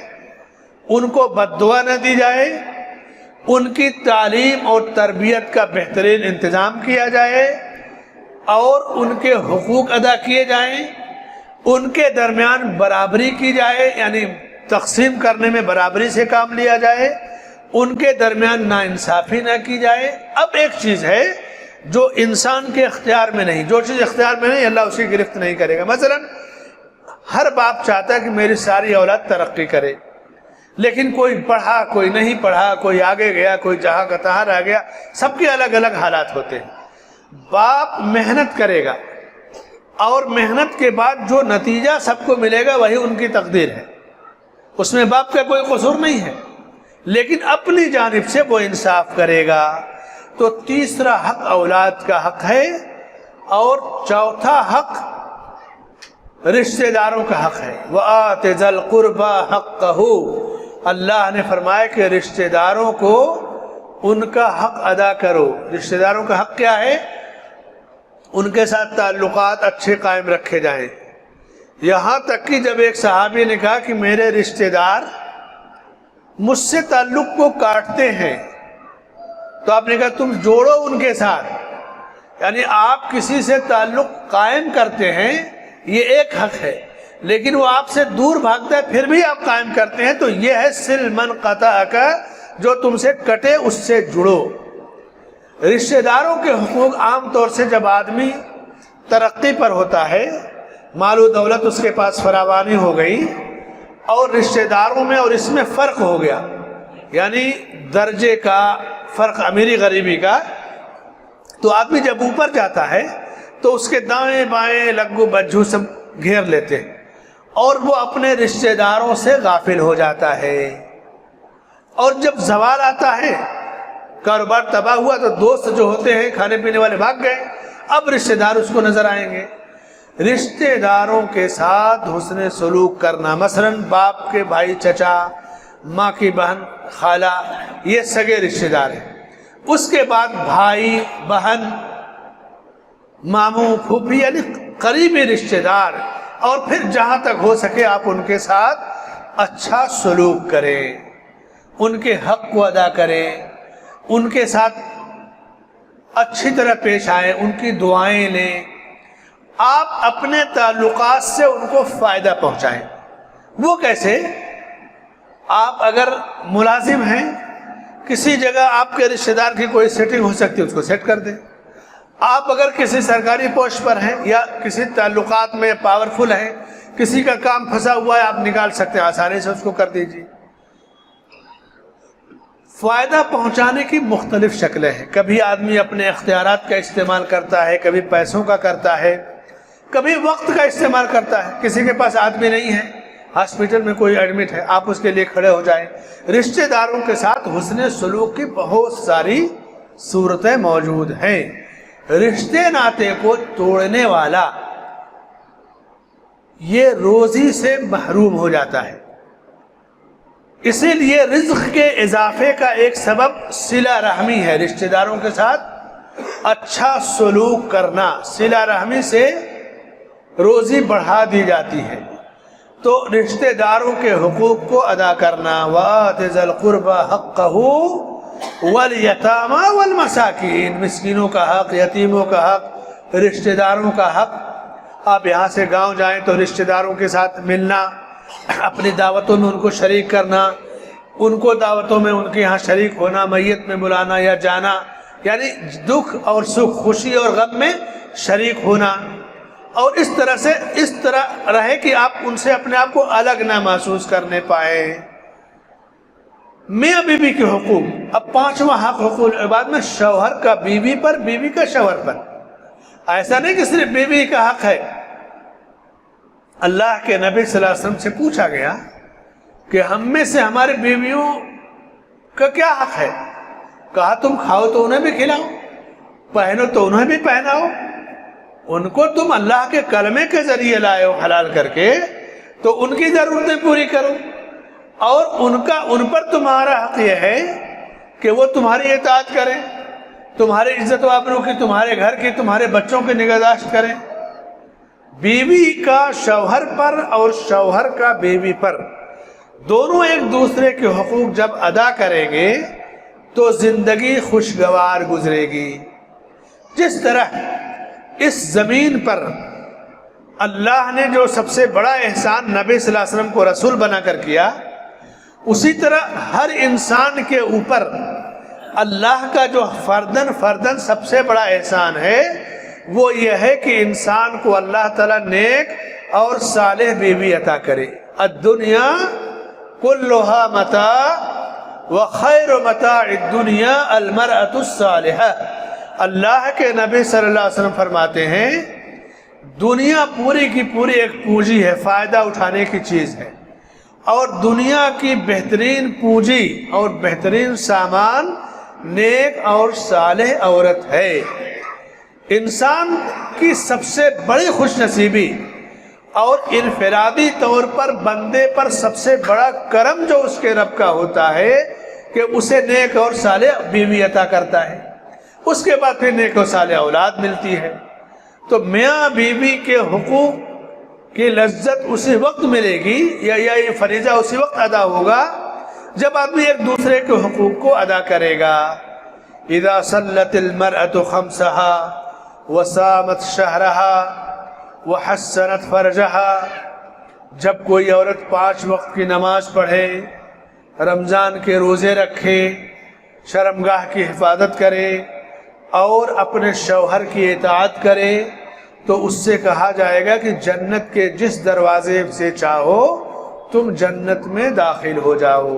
S1: ان کو بد دعا نہ دی جائے، ان کی تعلیم اور تربیت کا بہترین انتظام کیا جائے، اور ان کے حقوق ادا کیے جائیں، ان کے درمیان برابری کی جائے، یعنی تقسیم کرنے میں برابری سے کام لیا جائے، ان کے درمیان ناانصافی نہ کی جائے۔ اب ایک چیز ہے جو انسان کے اختیار میں نہیں، جو چیز اختیار میں نہیں اللہ اس کی گرفت نہیں کرے گا۔ مثلا ہر باپ چاہتا ہے کہ میری ساری اولاد ترقی کرے، لیکن کوئی پڑھا کوئی نہیں پڑھا، کوئی آگے گیا کوئی جہاں کا تہاں رہ گیا، سب کے الگ الگ حالات ہوتے ہیں۔ باپ محنت کرے گا اور محنت کے بعد جو نتیجہ سب کو ملے گا وہی ان کی تقدیر ہے، اس میں باپ کا کوئی قصور نہیں ہے، لیکن اپنی جانب سے وہ انصاف کرے گا۔ تو تیسرا حق اولاد کا حق ہے، اور چوتھا حق رشتہ داروں کا حق ہے۔ وَآتِ ذَا الْقُرْبَى حَقَّهُ، اللہ نے فرمایا کہ رشتہ داروں کو ان کا حق ادا کرو۔ رشتہ داروں کا حق کیا ہے؟ ان کے ساتھ تعلقات اچھے قائم رکھے جائیں۔ یہاں تک کہ جب ایک صحابی نے کہا کہ میرے رشتہ دار مجھ سے تعلق کو کاٹتے ہیں، تو آپ نے کہا تم جوڑو ان کے ساتھ، یعنی آپ کسی سے تعلق قائم کرتے ہیں یہ ایک حق ہے، لیکن وہ آپ سے دور بھاگتا ہے پھر بھی آپ قائم کرتے ہیں، تو یہ ہے سل من قطعک، جو تم سے کٹے اس سے جڑو۔ رشتہ داروں کے حقوق عام طور سے جب آدمی ترقی پر ہوتا ہے، مال و دولت اس کے پاس فراوانی ہو گئی، اور رشتہ داروں میں اور اس میں فرق ہو گیا، یعنی درجے کا فرق، امیری غریبی کا، تو آدمی جب اوپر جاتا ہے تو اس کے دائیں بائیں لگو بجھو سب گھیر لیتے ہیں، اور وہ اپنے رشتہ داروں سے غافل ہو جاتا ہے۔ اور جب زوال آتا ہے، کاروبار تباہ ہوا، تو دوست جو ہوتے ہیں کھانے پینے والے بھاگ گئے، اب رشتہ دار اس کو نظر آئیں گے۔ رشتہ داروں کے ساتھ حسن سلوک کرنا، مثلا باپ کے بھائی چچا، ماں کی بہن خالہ، یہ سگے رشتہ دار ہیں۔ اس کے بعد بھائی بہن ماموں پھوپھی، یعنی قریبی رشتہ دار، اور پھر جہاں تک ہو سکے آپ ان کے ساتھ اچھا سلوک کریں، ان کے حق کو ادا کریں، ان کے ساتھ اچھی طرح پیش آئیں، ان کی دعائیں لیں، آپ اپنے تعلقات سے ان کو فائدہ پہنچائیں۔ وہ کیسے؟ آپ اگر ملازم ہیں، کسی جگہ آپ کے رشتہ دار کی کوئی سیٹنگ ہو سکتی ہے، اس کو سیٹ کر دیں۔ آپ اگر کسی سرکاری پوسٹ پر ہیں یا کسی تعلقات میں پاورفل ہیں، کسی کا کام پھنسا ہوا ہے آپ نکال سکتے ہیں، آسانی سے اس کو کر دیجیے۔ فائدہ پہنچانے کی مختلف شکلیں ہیں، کبھی آدمی اپنے اختیارات کا استعمال کرتا ہے، کبھی پیسوں کا کرتا ہے، کبھی وقت کا استعمال کرتا ہے۔ کسی کے پاس آدمی نہیں ہے، ہاسپٹل میں کوئی ایڈمٹ ہے، آپ اس کے لیے کھڑے ہو جائیں۔ رشتہ داروں کے ساتھ حسن سلوک کی بہت ساری صورتیں موجود ہیں۔ رشتے ناطے کو توڑنے والا یہ روزی سے محروم ہو جاتا ہے، اسی لیے رزق کے اضافے کا ایک سبب صلہ رحمی ہے۔ رشتہ داروں کے ساتھ اچھا سلوک کرنا، صلہ رحمی سے روزی بڑھا دی جاتی ہے۔ تو رشتہ داروں کے حقوق کو ادا کرنا، وَآتِ ذَا الْقُرْبَى حَقَّهُ وَالْيَتَامَى وَالْمَسَاكِينَ، مسکینوں کا حق، یتیموں کا حق، رشتہ داروں کا حق۔ آپ یہاں سے گاؤں جائیں تو رشتہ داروں کے ساتھ ملنا، اپنی دعوتوں میں ان کو شریک کرنا، ان کو دعوتوں میں ان کے یہاں شریک ہونا، میت میں بلانا یا جانا، یعنی دکھ اور سکھ، خوشی اور غم میں شریک ہونا، اور اس طرح سے اس طرح رہے کہ آپ ان سے اپنے آپ کو الگ نہ محسوس کرنے پائیں۔ میاں بیوی کے حقوق، اب پانچواں حق حقوق العباد میں شوہر کا بیوی پر، بیوی کا شوہر پر۔ ایسا نہیں کہ صرف بیوی کا حق ہے۔ اللہ کے نبی صلی اللہ علیہ وسلم سے پوچھا گیا کہ ہم میں سے ہماری بیویوں کا کیا حق ہے؟ کہا تم کھاؤ تو انہیں بھی کھلاؤ، پہنو تو انہیں بھی پہناؤ، ان کو تم اللہ کے کلمے کے ذریعے لائے ہو حلال کر کے، تو ان کی ضرورتیں پوری کرو، اور ان پر تمہارا حق یہ ہے کہ وہ تمہاری اطاعت کریں، تمہاری عزت و آبرو کی، تمہارے گھر کی، تمہارے بچوں کی نگہداشت کریں۔ بیوی کا شوہر پر اور شوہر کا بیوی پر، دونوں ایک دوسرے کے حقوق جب ادا کریں گے تو زندگی خوشگوار گزرے گی۔ جس طرح اس زمین پر اللہ نے جو سب سے بڑا احسان نبی صلی اللہ علیہ وسلم کو رسول بنا کر کیا، اسی طرح ہر انسان کے اوپر اللہ کا جو فردن سب سے بڑا احسان ہے وہ یہ ہے کہ انسان کو اللہ تعالیٰ نیک اور صالح بیوی عطا کرے۔ الدنیا کلھا متاع وخیر متاع الدنیا المرأة الصالحہ۔ اللہ کے نبی صلی اللہ علیہ وسلم فرماتے ہیں دنیا پوری کی پوری ایک پونجی ہے، فائدہ اٹھانے کی چیز ہے، اور دنیا کی بہترین پونجی اور بہترین سامان نیک اور صالح عورت ہے۔ انسان کی سب سے بڑی خوش نصیبی اور انفرادی طور پر بندے پر سب سے بڑا کرم جو اس کے رب کا ہوتا ہے کہ اسے نیک اور صالح بیوی عطا کرتا ہے، اس کے بعد پھر نیک اور صالح اولاد ملتی ہے۔ تو میاں بیوی کے حقوق کی لذت اسی وقت ملے گی یا یہ فریضہ اسی وقت ادا ہوگا جب آدمی ایک دوسرے کے حقوق کو ادا کرے گا۔ اذا صلت المرأة خمسها وصامت شہرها وحسنت فرجها، جب کوئی عورت 5 وقت کی نماز پڑھے، رمضان کے روزے رکھے، شرمگاہ کی حفاظت کرے اور اپنے شوہر کی اطاعت کرے، تو اس سے کہا جائے گا کہ جنت کے جس دروازے سے چاہو تم جنت میں داخل ہو جاؤ۔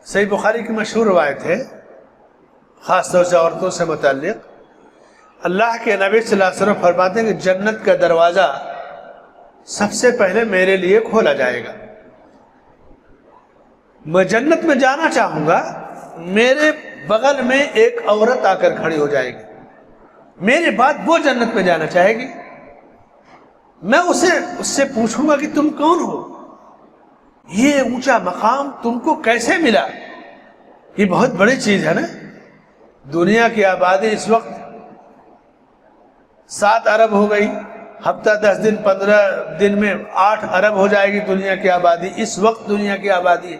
S1: صحیح بخاری کی مشہور روایت ہے، خاص طور سے عورتوں سے متعلق، اللہ کے نبی صلی اللہ علیہ وسلم فرماتے ہیں کہ جنت کا دروازہ سب سے پہلے میرے لیے کھولا جائے گا۔ میں جنت میں جانا چاہوں گا، میرے بغل میں ایک عورت آ کر کھڑی ہو جائے گی، میرے بعد وہ جنت میں جانا چاہے گی، میں اس سے پوچھوں گا کہ تم کون ہو، یہ اونچا مقام تم کو کیسے ملا؟ یہ بہت بڑی چیز ہے نا۔ دنیا کی آبادی اس وقت 7 ارب ہو گئی، ہفتہ 10 دن 15 دن میں 8 ارب ہو جائے گی دنیا کی آبادی، اس وقت دنیا کی آبادی ہے۔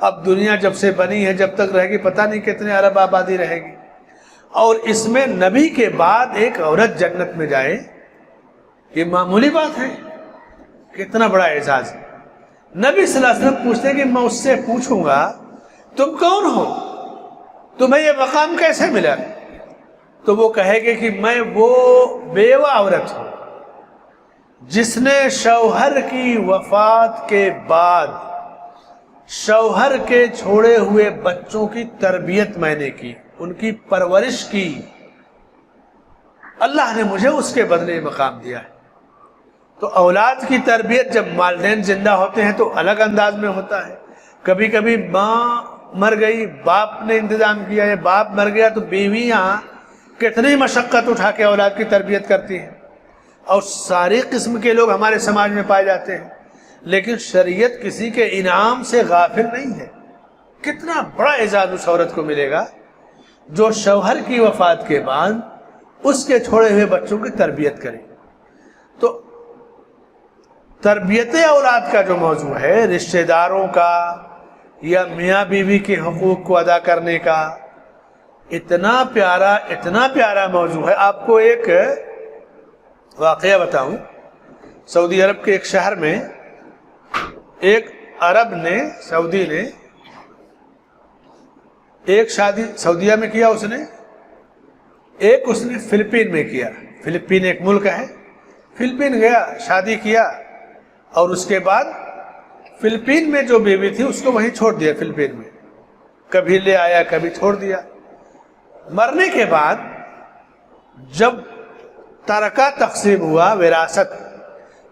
S1: اب دنیا جب سے بنی ہے جب تک رہے گی پتہ نہیں کتنے ارب آبادی رہے گی، اور اس میں نبی کے بعد ایک عورت جنت میں جائے، یہ معمولی بات ہے؟ کتنا بڑا اعزاز ہے۔ نبی صلی اللہ علیہ وسلم پوچھتے ہیں کہ میں اس سے پوچھوں گا تم کون ہو، تمہیں یہ مقام کیسے ملا؟ تو وہ کہے گے کہ میں وہ بیوہ عورت ہوں جس نے شوہر کی وفات کے بعد شوہر کے چھوڑے ہوئے بچوں کی تربیت میں نے کی، ان کی پرورش کی، اللہ نے مجھے اس کے بدلے مقام دیا ہے۔ تو اولاد کی تربیت جب والدین زندہ ہوتے ہیں تو الگ انداز میں ہوتا ہے، کبھی کبھی ماں مر گئی، باپ نے انتظام کیا، یا باپ مر گیا تو بیویاں کتنی مشقت اٹھا کے اولاد کی تربیت کرتی ہیں، اور ساری قسم کے لوگ ہمارے سماج میں پائے جاتے ہیں، لیکن شریعت کسی کے انعام سے غافل نہیں ہے۔ کتنا بڑا اعزاز اس عورت کو ملے گا جو شوہر کی وفات کے بعد اس کے چھوڑے ہوئے بچوں کی تربیت کرے۔ تو تربیت اولاد کا جو موضوع ہے، رشتہ داروں کا یا میاں بیوی کے حقوق کو ادا کرنے کا، اتنا پیارا موضوع ہے۔ آپ کو ایک واقعہ بتاؤں، سعودی عرب کے ایک شہر میں ایک عرب نے، سعودی نے ایک شادی سعودیہ میں کیا، اس نے فلپین میں کیا۔ فلپین ایک ملک ہے، فلپین گیا، شادی کیا، اور اس کے بعد فلپین میں جو بیوی تھی اس کو وہیں چھوڑ دیا، فلپین میں کبھی لے آیا کبھی چھوڑ دیا۔ مرنے کے بعد جب ترکہ تقسیم ہوا، وراثت،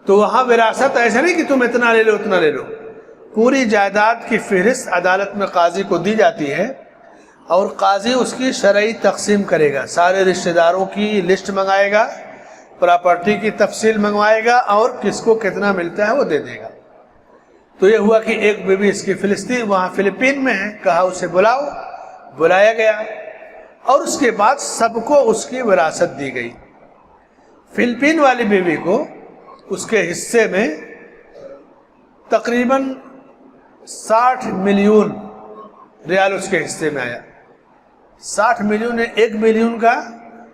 S1: تو وہاں وراثت ایسا نہیں کہ تم اتنا لے لو اتنا لے لو، پوری جائیداد کی فہرست عدالت میں قاضی کو دی جاتی ہے، اور قاضی اس کی شرعی تقسیم کرے گا، سارے رشتہ داروں کی لسٹ منگائے گا، پراپرٹی کی تفصیل منگوائے گا، اور کس کو کتنا ملتا ہے وہ دے دے گا۔ تو یہ ہوا کہ ایک بیوی اس کی فلسطین وہاں فلپین میں ہے، کہا اسے بلاؤ، بلایا گیا، اور اس کے بعد سب کو اس کی وراثت دی گئی۔ فلپین والی بیوی کو اس کے حصے میں تقریباً 60 ملین ریال اس کے حصے میں آیا۔ 60 ملین، 1 ملین کا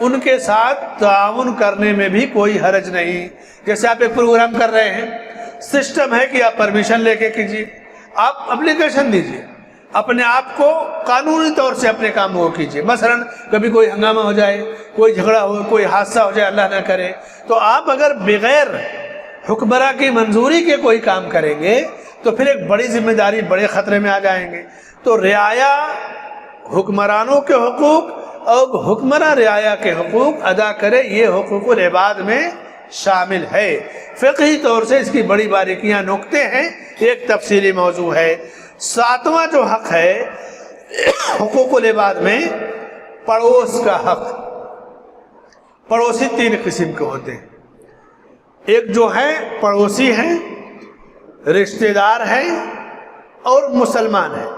S1: ان کے ساتھ تعاون کرنے میں بھی کوئی حرج نہیں. جیسے آپ ایک پروگرام کر رہے ہیں, سسٹم ہے کہ آپ پرمیشن لے کے کیجیے, آپ اپلیکیشن دیجیے, اپنے آپ کو قانونی طور سے اپنے کام کو کیجیے. مثلا کبھی کوئی ہنگامہ ہو جائے, کوئی جھگڑا ہو, کوئی حادثہ ہو جائے, اللہ نہ کرے, تو آپ اگر بغیر حکمراں کی منظوری کے کوئی کام کریں گے تو پھر ایک بڑی ذمہ داری, بڑے خطرے میں آ جائیں گے. تو رعایا حکمرانوں کے حقوق اور حکمراں رعایا کے حقوق ادا کرے, یہ حقوق العباد میں شامل ہے. فقہی طور سے اس کی بڑی باریکیاں نکتے ہیں, ایک تفصیلی موضوع ہے. 7واں جو حق ہے حقوق العباد میں, پڑوس کا حق. پڑوسی 3 قسم کے ہوتے ہیں. ایک جو ہے پڑوسی ہیں, رشتہ دار ہیں اور مسلمان ہیں.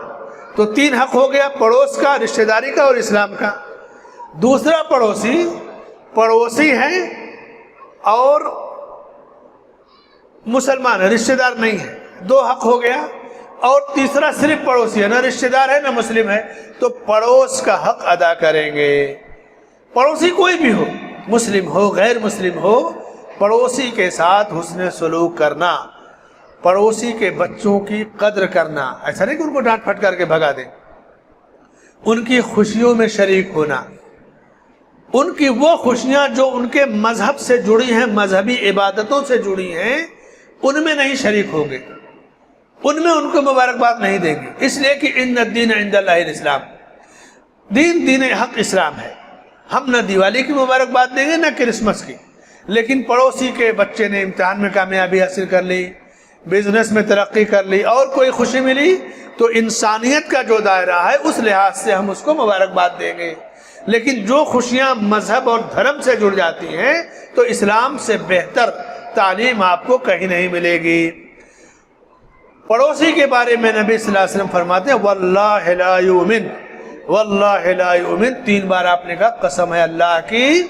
S1: تو 3 حق ہو گیا, پڑوس کا, رشتہ داری کا اور اسلام کا. دوسرا پڑوسی ہیں اور مسلمان ہے, رشتہ دار نہیں ہے, 2 حق ہو گیا. اور تیسرا صرف پڑوسی ہے, نہ رشتہ دار ہے نہ مسلم ہے, تو پڑوس کا حق ادا کریں گے. پڑوسی کوئی بھی ہو, مسلم ہو غیر مسلم ہو, پڑوسی کے ساتھ حسن سلوک کرنا, پڑوسی کے بچوں کی قدر کرنا. ایسا نہیں کہ ان کو ڈانٹ پھٹکار کے بھگا دیں, ان کی خوشیوں میں شریک ہونا. ان کی وہ خوشیاں جو ان کے مذہب سے جڑی ہیں, مذہبی عبادتوں سے جڑی ہیں, ان میں نہیں شریک ہوں گے, ان میں ان کو مبارکباد نہیں دیں گے. اس لیے کہ ان الدین عند اللہ الاسلام, دین حق اسلام ہے. ہم نہ دیوالی کی مبارکباد دیں گے نہ کرسمس کی. لیکن پڑوسی کے بچے نے امتحان میں کامیابی حاصل کر لی, بزنس میں ترقی کر لی اور کوئی خوشی ملی, تو انسانیت کا جو دائرہ ہے اس لحاظ سے ہم اس کو مبارکباد دیں گے. لیکن جو خوشیاں مذہب اور دھرم سے جڑ جاتی ہیں تو اسلام سے بہتر تعلیم آپ کو کہیں نہیں ملے گی. پڑوسی کے بارے میں نبی صلی اللہ علیہ وسلم فرماتے ہیں واللہ لا یؤمن, واللہ لا یؤمن, 3 بار آپ نے کہا قسم ہے اللہ کی,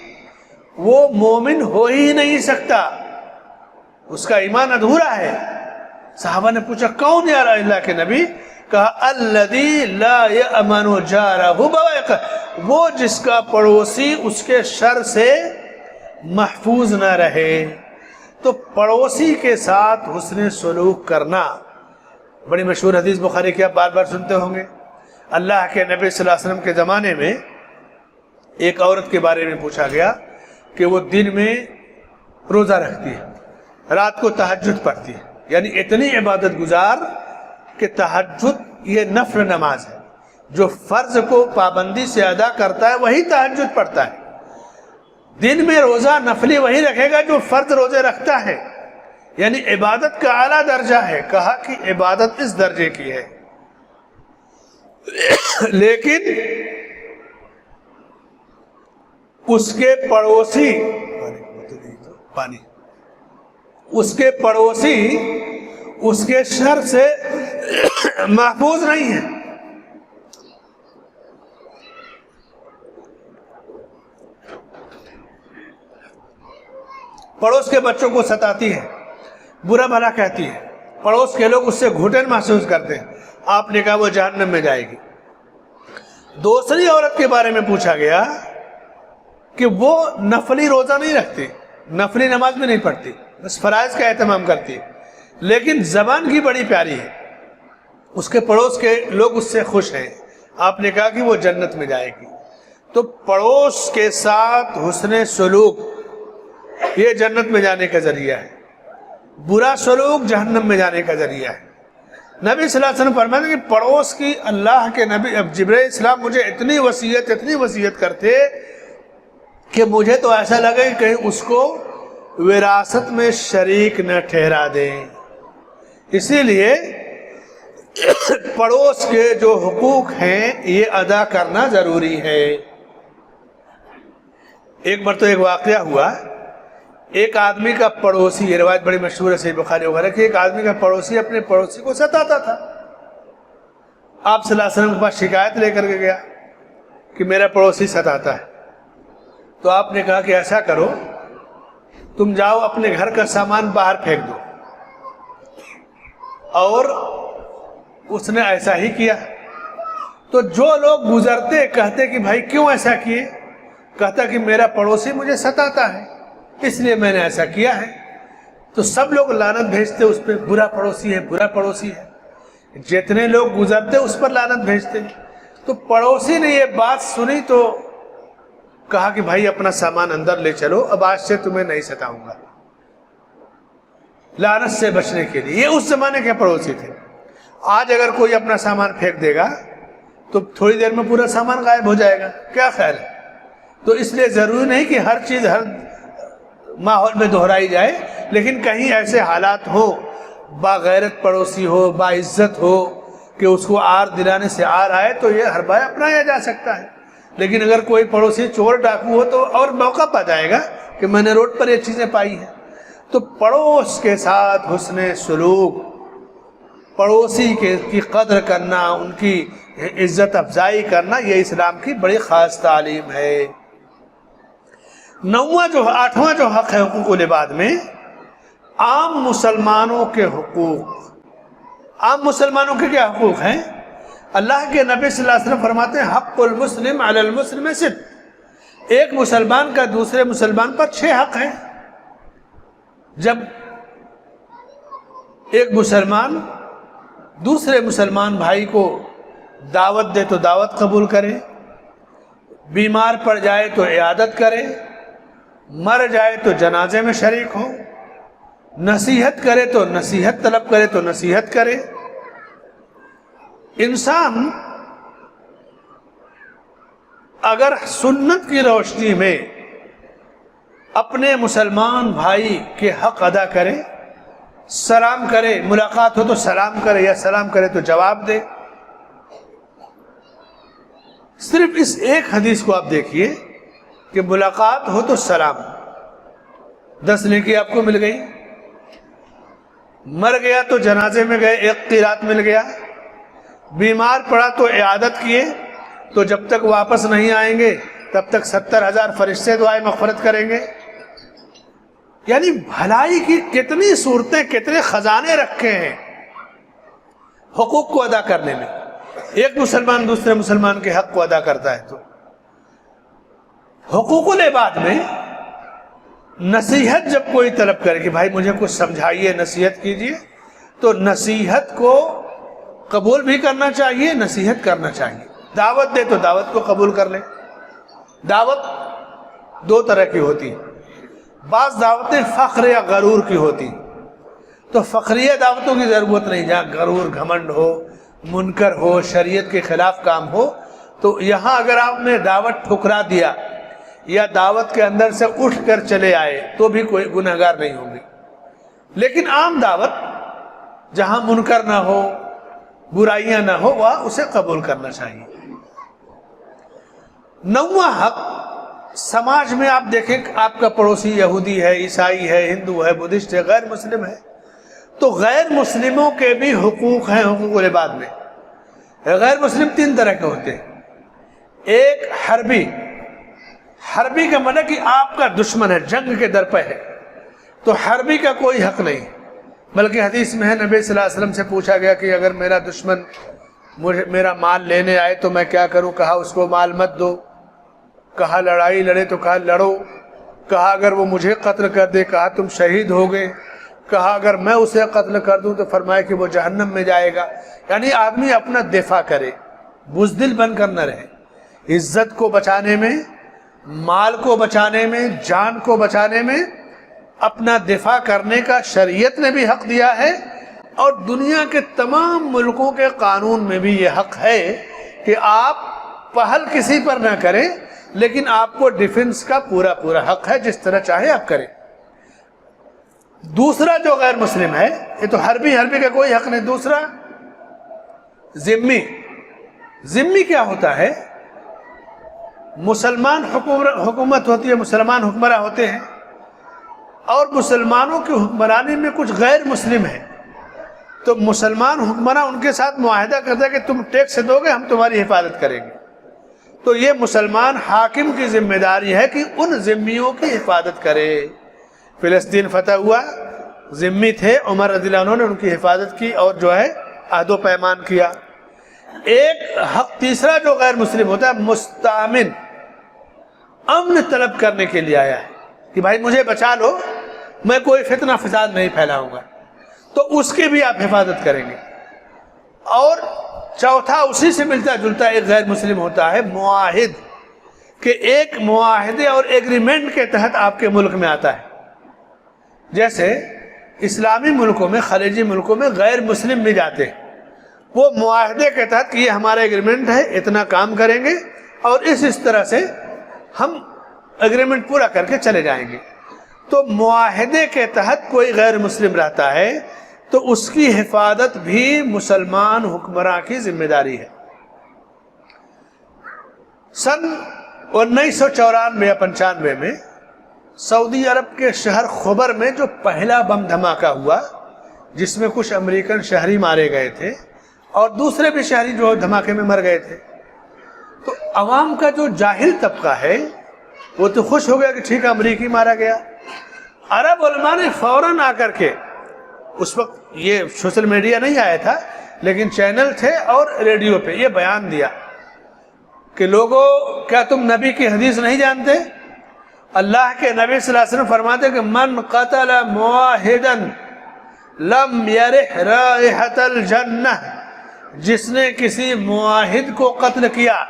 S1: وہ مومن ہو ہی نہیں سکتا, اس کا ایمان ادھورا ہے. صحابہ نے پوچھا کون یا اللہ کے نبی؟ کہا الذی لا یأمن جارہ بوائقہ, وہ جس کا پڑوسی اس کے شر سے محفوظ نہ رہے. تو پڑوسی کے ساتھ حسن سلوک کرنا, بڑی مشہور حدیث بخاری کی آپ بار بار سنتے ہوں گے. اللہ کے نبی صلی اللہ علیہ وسلم کے زمانے میں ایک عورت کے بارے میں پوچھا گیا کہ وہ دن میں روزہ رکھتی ہے, رات کو تہجد پڑھتی ہے, یعنی اتنی عبادت گزار کہ تہجد یہ نفل نماز ہے, جو فرض کو پابندی سے ادا کرتا ہے وہی تہجد پڑھتا ہے. دن میں روزہ نفلی وہی رکھے گا جو فرض روزے رکھتا ہے, یعنی عبادت کا اعلیٰ درجہ ہے. کہا کہ عبادت اس درجے کی ہے, لیکن اس کے پڑوسی اس کے شر سے محفوظ نہیں ہے. پڑوس کے بچوں کو ستاتی ہے, برا بھلا کہتی ہے, پڑوس کے لوگ اس سے گھٹن محسوس کرتے ہیں, آپ نے کہا وہ جہنم میں جائے گی. دوسری عورت کے بارے میں پوچھا گیا کہ وہ نفلی روزہ نہیں رکھتی, نفلی نماز بھی نہیں پڑھتی, بس فرائض کا اہتمام کرتی, لیکن زبان کی بڑی پیاری ہے, اس کے پڑوس کے لوگ اس سے خوش ہیں. آپ نے کہا کہ وہ جنت میں جائے گی. تو پڑوس کے ساتھ حسن سلوک یہ جنت میں جانے کا ذریعہ ہے, برا سلوک جہنم میں جانے کا ذریعہ ہے. نبی صلی اللہ علیہ وسلم فرماتے ہیں کہ پڑوس کی اللہ کے نبی جبرائیل السلام مجھے اتنی وصیت کرتے کہ مجھے تو ایسا لگے کہ کہیں اس کو وراثت میں شریک نہ ٹھہرا دیں. اسی لیے پڑوس کے جو حقوق ہیں یہ ادا کرنا ضروری ہے. ایک بار تو ایک واقعہ ہوا, ایک آدمی کا پڑوسی, یہ روایت بڑی مشہور ہے صحیح بخاری وغیرہ کی, ایک آدمی کا پڑوسی اپنے پڑوسی کو ستاتا تھا. آپ صلی اللہ علیہ وسلم کے پاس شکایت لے کر کے گیا کہ میرا پڑوسی ستاتا ہے. تو آپ نے کہا کہ ایسا کرو, تم جاؤ اپنے گھر کا سامان باہر پھینک دو. اور اس نے ایسا ہی کیا. تو جو لوگ گزرتے کہتے کہ بھائی کیوں ایسا کیے, کہتا کہ میرا پڑوسی مجھے ستاتا ہے اس لیے میں نے ایسا کیا ہے، تو سب لوگ لعنت بھیجتے اس پہ، برا پڑوسی ہے برا پڑوسی ہے، جتنے لوگ گزرتے اس پر لعنت بھیجتے۔ تو پڑوسی نے یہ بات سنی تو کہا کہ بھائی اپنا سامان اندر لے چلو، اب آج سے تمہیں نہیں ستاؤں گا، لعنت سے بچنے کے لیے۔ یہ اس زمانے کے پڑوسی تھے۔ آج اگر کوئی اپنا سامان پھینک دے گا تو تھوڑی دیر میں پورا سامان غائب ہو جائے گا، کیا خیال ہے؟ تو اس لیے ضروری نہیں کہ ہر چیز ہر ماحول میں دہرائی جائے، لیکن کہیں ایسے حالات ہو، باغیرت پڑوسی ہو، باعزت ہو، کہ اس کو آر دلانے سے آر آئے تو یہ ہر بار اپنایا جا سکتا ہے۔ لیکن اگر کوئی پڑوسی چور ڈاکو ہو تو اور موقع پا جائے گا کہ میں نے روڈ پر یہ چیزیں پائی ہیں۔ تو پڑوس کے ساتھ حسن سلوک، پڑوسی کی قدر کرنا، ان کی عزت افزائی کرنا، یہ اسلام کی بڑی خاص تعلیم ہے۔ آٹھواں جو حق ہے حقوق العباد میں، عام مسلمانوں کے حقوق۔ عام مسلمانوں کے کیا حقوق ہیں؟ اللہ کے نبی صلی اللہ علیہ وسلم فرماتے ہیں حق المسلم علی المسلم ست، ایک مسلمان کا دوسرے مسلمان پر 6 حق ہیں۔ جب ایک مسلمان دوسرے مسلمان بھائی کو دعوت دے تو دعوت قبول کرے، بیمار پڑ جائے تو عیادت کرے، مر جائے تو جنازے میں شریک ہو، نصیحت کرے تو نصیحت طلب کرے تو نصیحت کرے۔ انسان اگر سنت کی روشنی میں اپنے مسلمان بھائی کے حق ادا کرے، سلام کرے، ملاقات ہو تو سلام کرے یا سلام کرے تو جواب دے۔ صرف اس ایک حدیث کو آپ دیکھیے کہ ملاقات ہو تو سلام، 10 نیکی آپ کو مل گئی، مر گیا تو جنازے میں گئے 1 قیرات مل گیا، بیمار پڑا تو عیادت کیے تو جب تک واپس نہیں آئیں گے تب تک 70,000 فرشتے دعائے مغفرت کریں گے۔ یعنی بھلائی کی کتنی صورتیں، کتنے خزانے رکھے ہیں حقوق کو ادا کرنے میں۔ ایک مسلمان دوسرے مسلمان کے حق کو ادا کرتا ہے تو حقوق العباد میں نصیحت جب کوئی طلب کرے کہ بھائی مجھے کچھ سمجھائیے، نصیحت کیجئے، تو نصیحت کو قبول بھی کرنا چاہیے، نصیحت کرنا چاہیے۔ دعوت دے تو دعوت کو قبول کر لے۔ دعوت 2 طرح کی ہوتی ہیں، بعض دعوتیں فخر یا غرور کی ہوتی ہیں، تو فخریہ دعوتوں کی ضرورت نہیں، جہاں غرور، گھمنڈ ہو، منکر ہو، شریعت کے خلاف کام ہو، تو یہاں اگر آپ نے دعوت ٹھکرا دیا یا دعوت کے اندر سے اٹھ کر چلے آئے تو بھی کوئی گنہگار نہیں ہوگی۔ لیکن عام دعوت جہاں منکر نہ ہو، برائیاں نہ ہو، وہاں اسے قبول کرنا چاہیے۔ 9واں حق، سماج میں آپ دیکھیں آپ کا پڑوسی یہودی ہے، عیسائی ہے، ہندو ہے، بدھسٹ ہے، غیر مسلم ہے، تو غیر مسلموں کے بھی حقوق ہیں حقوق العباد میں۔ غیر مسلم 3 طرح کے ہوتے ہیں۔ ایک حربی، حربی کا مطلب کہ آپ کا دشمن ہے، جنگ کے در پہ ہے، تو حربی کا کوئی حق نہیں، بلکہ حدیث میں ہے نبی صلی اللہ علیہ وسلم سے پوچھا گیا کہ اگر میرا دشمن میرا مال لینے آئے تو میں کیا کروں؟ کہا اس کو مال مت دو، کہا لڑائی لڑے تو کہا لڑو، کہا اگر وہ مجھے قتل کر دے کہا تم شہید ہوگے، کہا اگر میں اسے قتل کر دوں تو فرمایا کہ وہ جہنم میں جائے گا۔ یعنی آدمی اپنا دفاع کرے، بزدل بن کر نہ رہے، عزت کو بچانے میں، مال کو بچانے میں، جان کو بچانے میں اپنا دفاع کرنے کا شریعت نے بھی حق دیا ہے، اور دنیا کے تمام ملکوں کے قانون میں بھی یہ حق ہے کہ آپ پہل کسی پر نہ کریں، لیکن آپ کو ڈیفنس کا پورا حق ہے، جس طرح چاہے آپ کریں۔ دوسرا جو غیر مسلم ہے، یہ تو حربی کا کوئی حق نہیں۔ دوسرا ذمی۔ ذمی کیا ہوتا ہے؟ مسلمان حکومت ہوتی ہے، مسلمان حکمراں ہوتے ہیں، اور مسلمانوں کی حکمرانی میں کچھ غیر مسلم ہیں، تو مسلمان حکمراں ان کے ساتھ معاہدہ کرتا ہے کہ تم ٹیکس دو گے ہم تمہاری حفاظت کریں گے، تو یہ مسلمان حاکم کی ذمہ داری ہے کہ ان ذمیوں کی حفاظت کرے۔ فلسطین فتح ہوا، ذمی تھے، عمر رضی اللہ عنہ نے ان کی حفاظت کی اور جو ہے عہد و پیمان کیا۔ ایک حق تیسرا جو غیر مسلم ہوتا ہے مستامن، امن طلب کرنے کے لیے آیا ہے کہ بھائی مجھے بچا لو، میں کوئی فتنہ فساد نہیں پھیلاؤں گا، تو اس کی بھی آپ حفاظت کریں گے۔ اور چوتھا اسی سے ملتا جلتا ایک غیر مسلم ہوتا ہے معاہد، کہ ایک معاہدے اور ایگریمنٹ کے تحت آپ کے ملک میں آتا ہے۔ جیسے اسلامی ملکوں میں، خلیجی ملکوں میں غیر مسلم بھی جاتے ہیں، وہ معاہدے کے تحت کہ یہ ہمارا ایگریمنٹ ہے، اتنا کام کریں گے اور اس طرح سے ہم ایگریمنٹ پورا کر کے چلے جائیں گے۔ تو معاہدے کے تحت کوئی غیر مسلم رہتا ہے تو اس کی حفاظت بھی مسلمان حکمراں کی ذمہ داری ہے۔ سن 1994 یا 95 میں سعودی عرب کے شہر خبر میں جو پہلا بم دھماکہ ہوا، جس میں کچھ امریکن شہری مارے گئے تھے اور دوسرے بھی شہری جو دھماکے میں مر گئے تھے، تو عوام کا جو جاہل طبقہ ہے وہ تو خوش ہو گیا کہ ٹھیک ہے امریکی مارا گیا۔ عرب علماء نے فوراً آ کر کے، اس وقت یہ سوشل میڈیا نہیں آیا تھا لیکن چینل تھے اور ریڈیو پہ یہ بیان دیا کہ لوگو کیا تم نبی کی حدیث نہیں جانتے؟ اللہ کے نبی صلی اللہ علیہ وسلم فرماتے کہ من قتل معاہدا لم یرح رائحۃ الجنہ، جس نے کسی معاہد کو قتل کیا،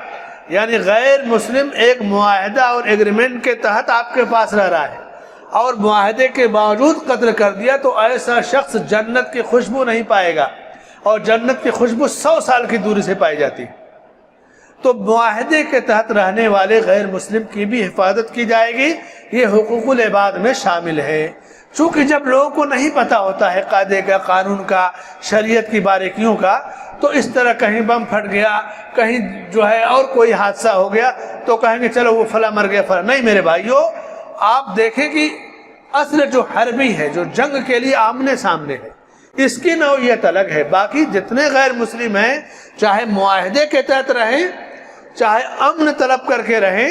S1: یعنی غیر مسلم ایک معاہدہ اور ایگریمنٹ کے تحت آپ کے پاس رہ رہا ہے اور معاہدے کے باوجود قتل کر دیا، تو ایسا شخص جنت کی خوشبو نہیں پائے گا، اور جنت کی خوشبو 100 سال کی دوری سے پائی جاتی ہے۔ تو معاہدے کے تحت رہنے والے غیر مسلم کی بھی حفاظت کی جائے گی، یہ حقوق العباد میں شامل ہے۔ چونکہ جب لوگوں کو نہیں پتا ہوتا ہے قاعدے کا، قانون کا، شریعت کی باریکیوں کا، تو اس طرح کہیں بم پھٹ گیا، کہیں جو ہے اور کوئی حادثہ ہو گیا تو کہیں گے چلو وہ فلاں مر گیا فلاں۔ نہیں میرے بھائیو، آپ دیکھیں کہ اصل جو حربی ہے، جو جنگ کے لیے آمنے سامنے ہے، اس کی نوعیت الگ ہے۔ باقی جتنے غیر مسلم ہیں، چاہے معاہدے کے تحت رہیں، چاہے امن طلب کر کے رہیں،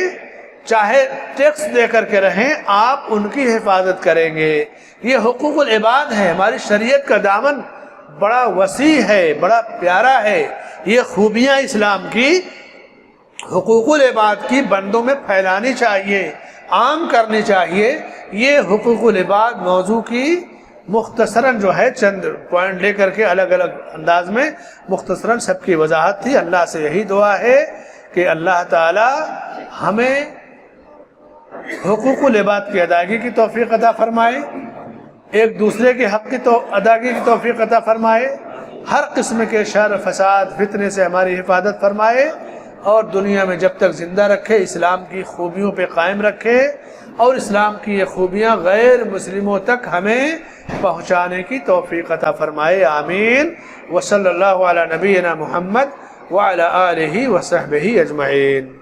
S1: چاہے ٹیکس دے کر کے رہیں، آپ ان کی حفاظت کریں گے۔ یہ حقوق العباد ہے۔ ہماری شریعت کا دامن بڑا وسیع ہے، بڑا پیارا ہے۔ یہ خوبیاں اسلام کی حقوق العباد کی بندوں میں پھیلانی چاہیے، عام کرنی چاہیے۔ یہ حقوق العباد موضوع کی مختصراً جو ہے چند پوائنٹ لے کر کے الگ الگ انداز میں مختصراً سب کی وضاحت تھی۔ اللہ سے یہی دعا ہے کہ اللہ تعالی ہمیں حقوق العباد کی ادائیگی کی توفیق عطا فرمائے، ایک دوسرے کے حق کی ادائیگی کی توفیق عطا فرمائے، ہر قسم کے شر، فساد، فتنے سے ہماری حفاظت فرمائے، اور دنیا میں جب تک زندہ رکھے اسلام کی خوبیوں پہ قائم رکھے، اور اسلام کی یہ خوبیاں غیر مسلموں تک ہمیں پہنچانے کی توفیق عطا فرمائے۔ آمین۔ وصلی اللہ علی نبینا محمد وعلی آلہ وصحبہ اجمعین۔